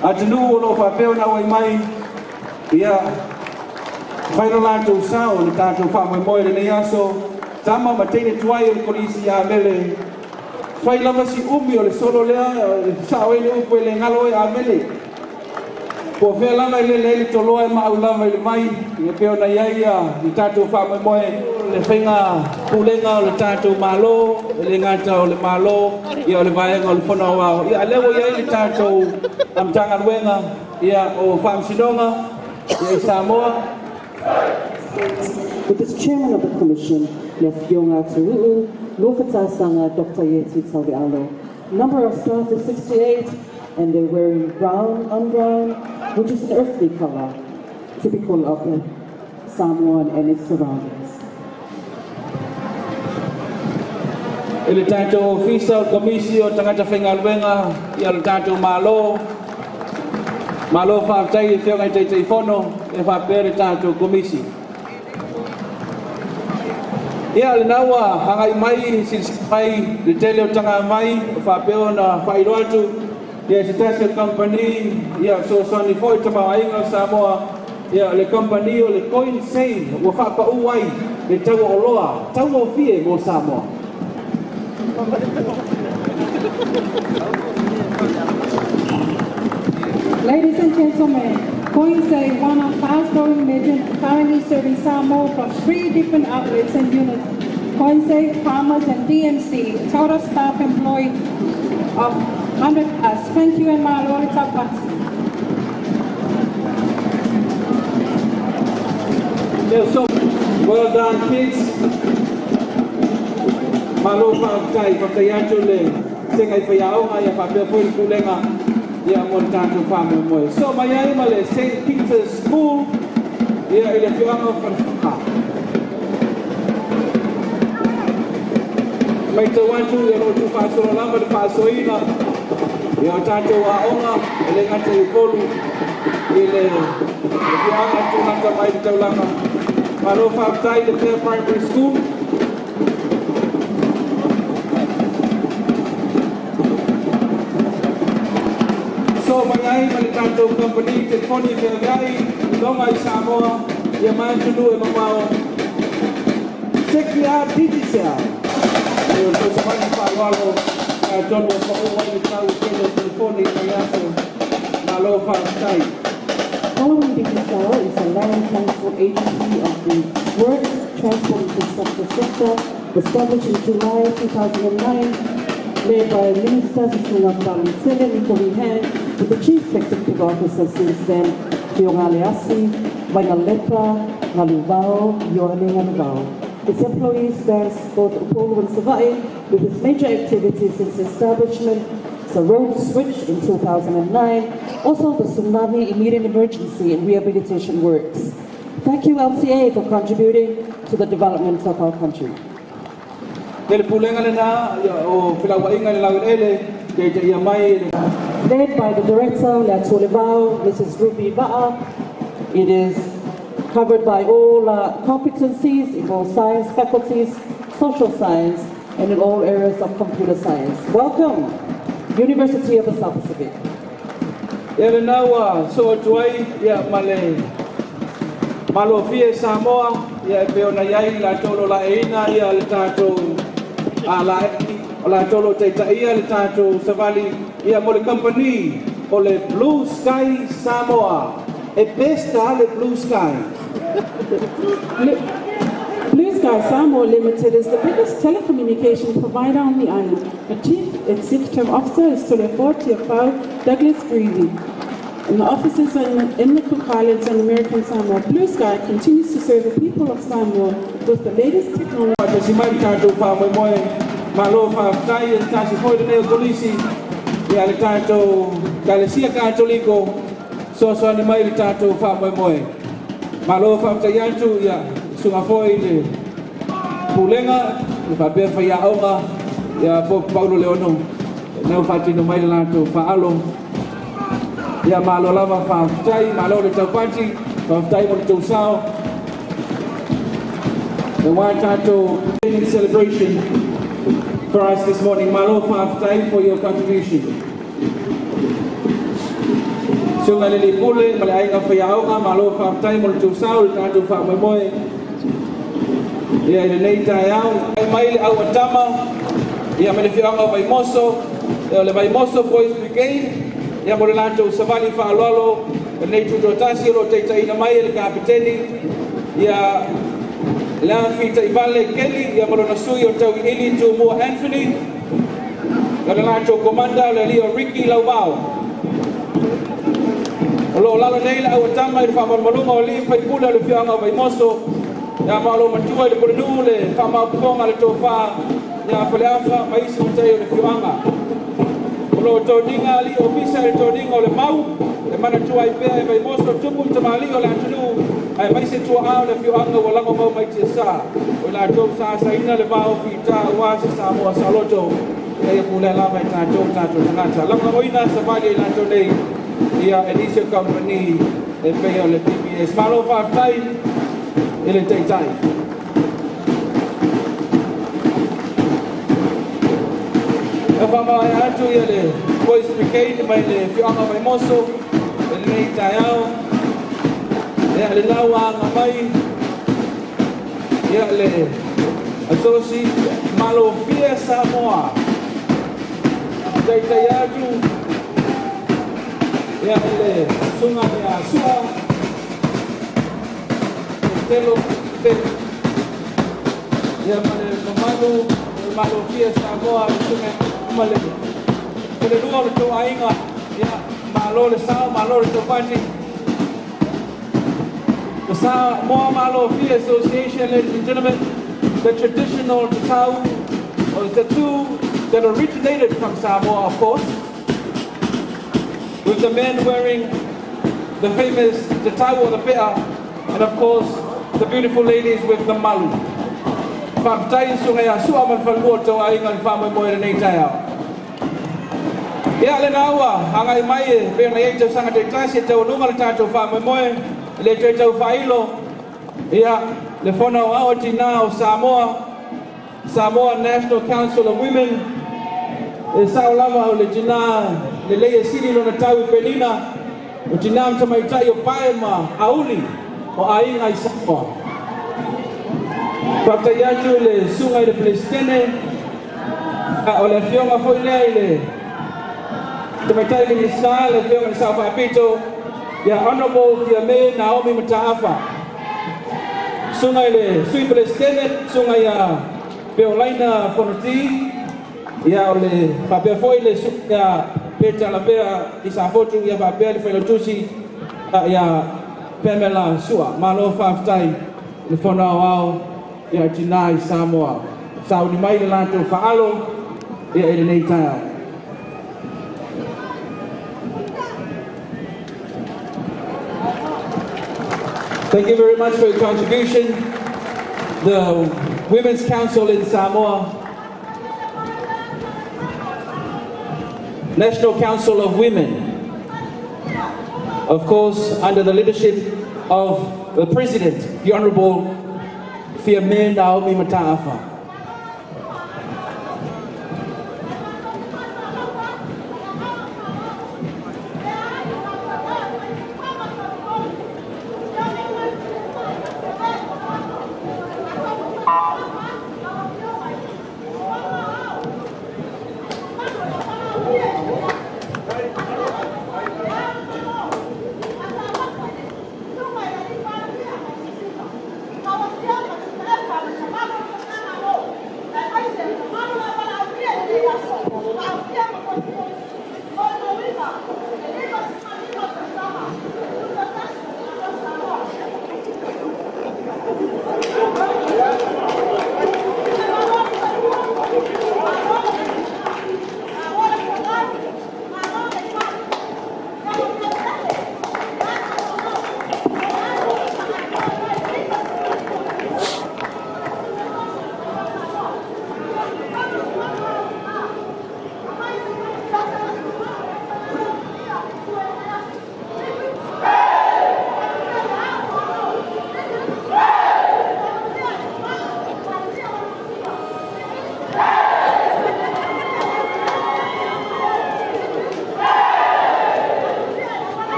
atunu o no whapeo na oi mai ia whaino lātou sao le tātou whamai moe le nei aso tama ma teine tuai o le polisi a mele whai lava si umi o le solo lea sao e le upo e le ngalo e a mele ko whea lava i le toloa e mau lava i le mai ia peo na iaia i tātou whamai moe le whenga pulenga o le tātou malo, le ngata o le malo, ia o le vaenga o le whona o au. Ia lewo ia le tātou amtanga ruenga, ia o whamsinonga, ia Samoa. With this chairman of the commission, Le Fionga Tu'u, Lofata Sanga, Dr. Yeti Tawialo. Number of staff is 68, and they're wearing brown on brown, which is an earthly color, typical of the Samoan and its surroundings. Ele tātou ofisa o komisi o tangata whengaluenga, ia le tātou malo whaatai e whionga i teitei whono, e whapea le tātou komisi. Ia le naua, hangai mai, sinsipai, le tele o tanga mai, o whapea na whairo atu, ia se tase company, ia so soni foi tama ainga o Samoa, ia le company o le coin save, o whapa uai, le tau o loa, tau o fie mo Samoa. Ladies and gentlemen, Koinse, one of fast-growing media, currently serving Samoa from 3 different outlets and units. Koinse, farmers and DMC, total staff employed of 100 plus. Thank you and Malori Tapasi. So, well done kids. Malo whaatai, whakaiatu le tengai whaiaonga ia whapea pui kulenga ia mo tātou whāmea moe. So mai ai ma le St. Peter's School ia i le whianga whanwha. Mai tau atu ia rotu whāsora lama le whāsoina ia o tātou aonga e le ngata i kolu i le whianga tūnaka mai le taulanga. Malo whaatai le Clare Primary School. So mai ma le tātou company te poni whengai, longa i Samoa, ia mātunu e mamao. Seki a digital. E o tō samani whāwalo, a tono o whauwai i tau kene telefoni mai aso, nā lo whaatai. Following Digital is a land transport agency of the Works, Transport and Infrastructure sector, established in July 2009, led by Minister Sisunga Palutele Nikovihan, with the Chief Executive Officer since then, Fionga Leasi, Vainalepa, Naluvao, Yohane Naluvao. Its employees spans both Upolu and Savai, with its major activities since establishment, the road switch in 2009, also the tsunami immediate emergency and rehabilitation works. Thank you, LTA, for contributing to the development of our country. Led by the director, Latolevao, Mrs. Ruby Ba'a, it is covered by all competencies in all science faculties, social science, and in all areas of computer science. Welcome, University of the South Pacific. So tuai ya malo fie Samoa ya peona yai la tolo la eina ya le tato la tolo te taia le tato savali ya mo le company o le Blue Sky Samoa e pesta le Blue Sky. Blue Sky Samoa Limited is the biggest telecommunication provider on the island. The Chief Executive Officer is Tulefo Tiafau Douglas Greeley. And the offices in the Cook Islands and American Samoa, Blue Sky continues to serve the people of Samoa with the latest technology. malo whaatai e tasi hoi rei o polisi ia le tātou kalesia katoliko so ni mai le tātou whaamoemoe. Malo whaatai atu ia sunga foi le pulenga le whaapea whai aonga ia Paulo Leono nau whaatino mai le lātou whaalo. Ia malo lava whaatai, malo le taupati, whaatai mo le tausao. The one tātou celebration for us this morning. Malo whaatai for your contribution. Sunga le pule, male ainga whai aonga, malo whaatai mo le tausao, le tātou whaamoemoe. Ia i le nei tai au, ai mai le au atama, ia me le whianga vai moso, ia le vai moso Boys Brigade, ia mo le lātou savali whaalolo, le nei tutotasi lo teitaina mai le kapiteni, ia le awhita i vale Kelly, ia mo le nasui o tau i ili tu mua Anthony, ia le lātou komanda le Leo Ricky Laubao. O lo lalo nei le au atama i le whamarmalunga o li whaipula le whianga vai moso, ia malo matua i le kurenu le whamauponga le tō wha, ia whaleafa maisi o tei o le whianga. O lo tōninga li ofisa le tōninga o le mau, e mana tua i pēa e vai moso tupu tamali o le atunu, ai maisi tua ao le whianga o lango mau mai tia sā. O la tō sā saina le vāo whita ua se Samoa Saloto, e pule lava i tātou tangata. Langa oina sa vali i lato nei, ia Elisio Company e pēa o le PBS. Malo whaatai, ele teitai. E whamai atu ia le Boys Brigade mai le whianga mai moso, ele nei tai au, ia le lauanga mai, ia le Asosi Malo Fia Samoa. Teitai atu, ia le sunga mea sua, telo ia male malo Fia Samoa sunga male pele lua le tō ainga ia malo le sao malo le tō pati the Samoa Malo Fia Association, ladies and gentlemen, the traditional tatau or tattoo that originated from Samoa, of course, with the men wearing the famous tatau or the pea, and of course the beautiful ladies with the malu. Whaatai sunga ia sua man whalua tau ainga ni whamoemoe nei tai au. Ia le naua, hangai mai e peo na iei tau sanga te tasi e tau nunga le tātou whamoemoe, le te tau whailo, ia le whona o awa tina o Samoa National Council of Women, e sao lava o le tina, le leia siri lo na tau i penina, o tina mtamaitai o pae ma auli o ainga i Samoa. Whaatai atu le sunga i le Palestine, o le whionga foi lea i le tamaitai le Israel, le whionga i Sao Whaapito, ia Honorable Fiame Naomi Mataafa. Sunga i le sui Palestine, sunga ia Peolaina Fonoti, ia o le whapea foi le sunga Peta Lapea i Safotu, ia whapea le whailotusi, ia Pamela Sua. Malo whaatai le whona o au, ia tina i Samoa. Sau ni mai le lātou whaalo, ia ele nei tai au. Thank you very much for your contribution. The Women's Council in Samoa, National Council of Women, of course, under the leadership of the President, the Honorable Fiame Naomi Mataafa.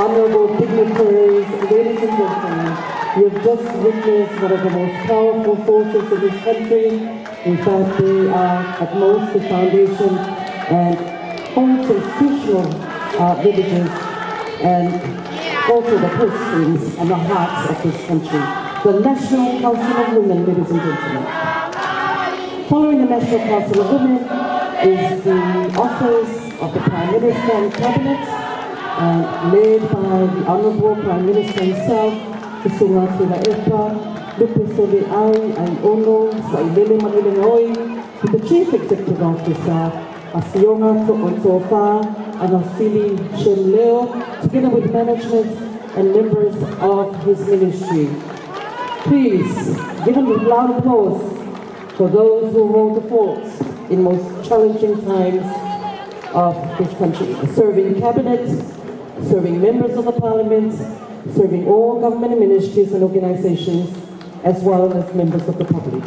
honorable dignitaries, ladies and gentlemen, you have just witnessed one of the most powerful forces in this country. In fact, they are at most the foundation and constitutional villages and also the purse strings and the hearts of this country. The National Council of Women, ladies and gentlemen. Following the National Council of Women is the office of the Prime Minister and Cabinet, led by the Honourable Prime Minister himself, Kusungatila Epa, Lupusoli Ai, and Ono, sa Eleele Manilingoi, with the Chief Executive Officer, Asionga To'otofa, and Asili Shenleo, together with management and members of his ministry. Please, give him a loud applause for those who hold the fort in most challenging times of this country, serving cabinet, serving members of the parliament, serving all government ministries and organizations, as well as members of the public.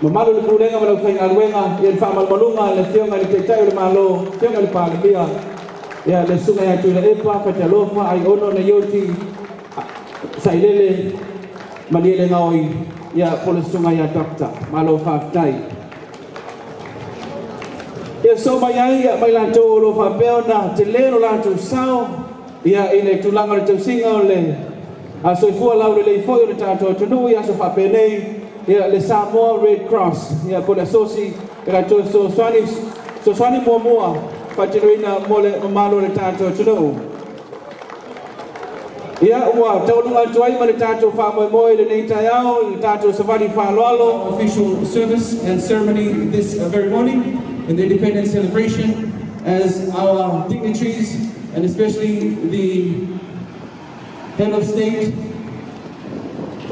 Mamalo le kulenga mala ufenga alwenga ya fama malunga le fionga le tetai le malo fionga le palbia ya le sunga ya tu le epa fatalofa ai ono na yoti sailele maniele ngoi ya pole sunga ya dokta malo faftai ya so mayai ya mailanto lo fa peona te lero la tu sao ya ile tulanga le tusinga le aso fu la le foi le tato tunu ya so fa penei ya le Samoa Red Cross ya ko sosi ya to so swani momoa patirina mole malo le tato tuno ya wa tolu atuai male tato fa moi le nita yao le tato safari fa lolo official service and ceremony this very morning in the independence celebration as our dignitaries and especially the head of state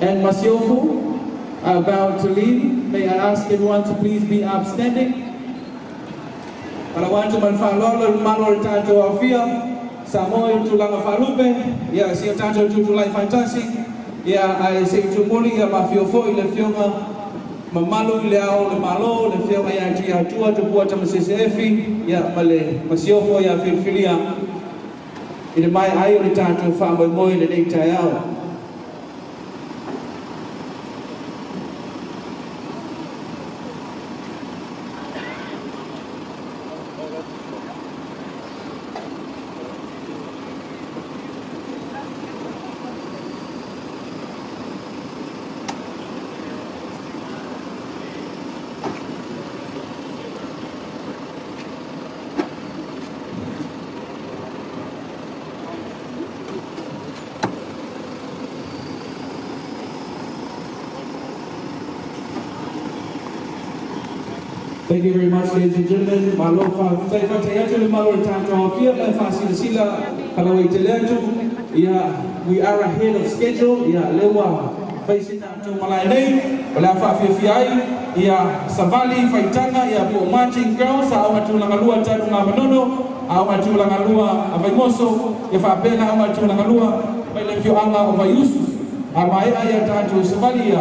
and Masiofu are about to leave. May I ask everyone to please be upstanding. Alawantu manfalolo manol tato Apia, Samoa tulanga falupe, ya sio tato tutulai fantasi, ya ai sei tumuli ya mafiofo ile fioma mamalo ile au le malo le fioma ya tia tua tupuata msesefi ya male masiofo ya filfilia ile mai ayo le tato famo moi le nita yao. Thank you very much, ladies and gentlemen. Malofa, taifa tayato le malo tanto Apia la fasi sila kalawai teletu. We are ahead of schedule. Lewa facing tanto malai nei. Wala fa fiai. Savali faitanga po marching grounds. Awa tu langalua tatu na manono. Awa tu langalua avaimoso. Fa pena awa tu langalua. Pele fio anga ovayusu. Amai tanto savali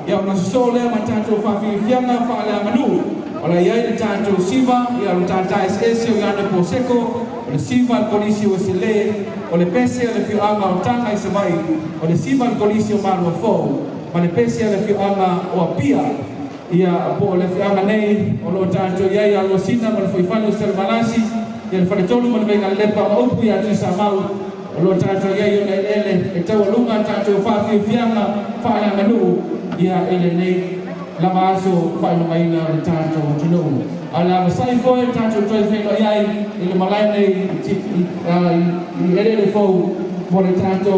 ya unasole matanto fa fianga fa la manu. Ola yai tanto Siva, ya tanta SS ya po seco, o Siva al colisio Eleele, o le pese le fiu anga o tanga i savai, o le Siva al colisio malo fo, ma le pese le fiu anga o Apia, ya po le fiu anga nei, o lo tanto yai al sina mo le foi falo sermalasi, ya le fale tolu mo le venga lepa opu ya tu samau, o lo tanto yai o le Eleele, e tau lunga tanto fa fianga fa la manu, ya ele nei la maso fa no mai na tanto tuno ala sai fo tanto to fe no yai ile malai nei Eleele fo mo tanto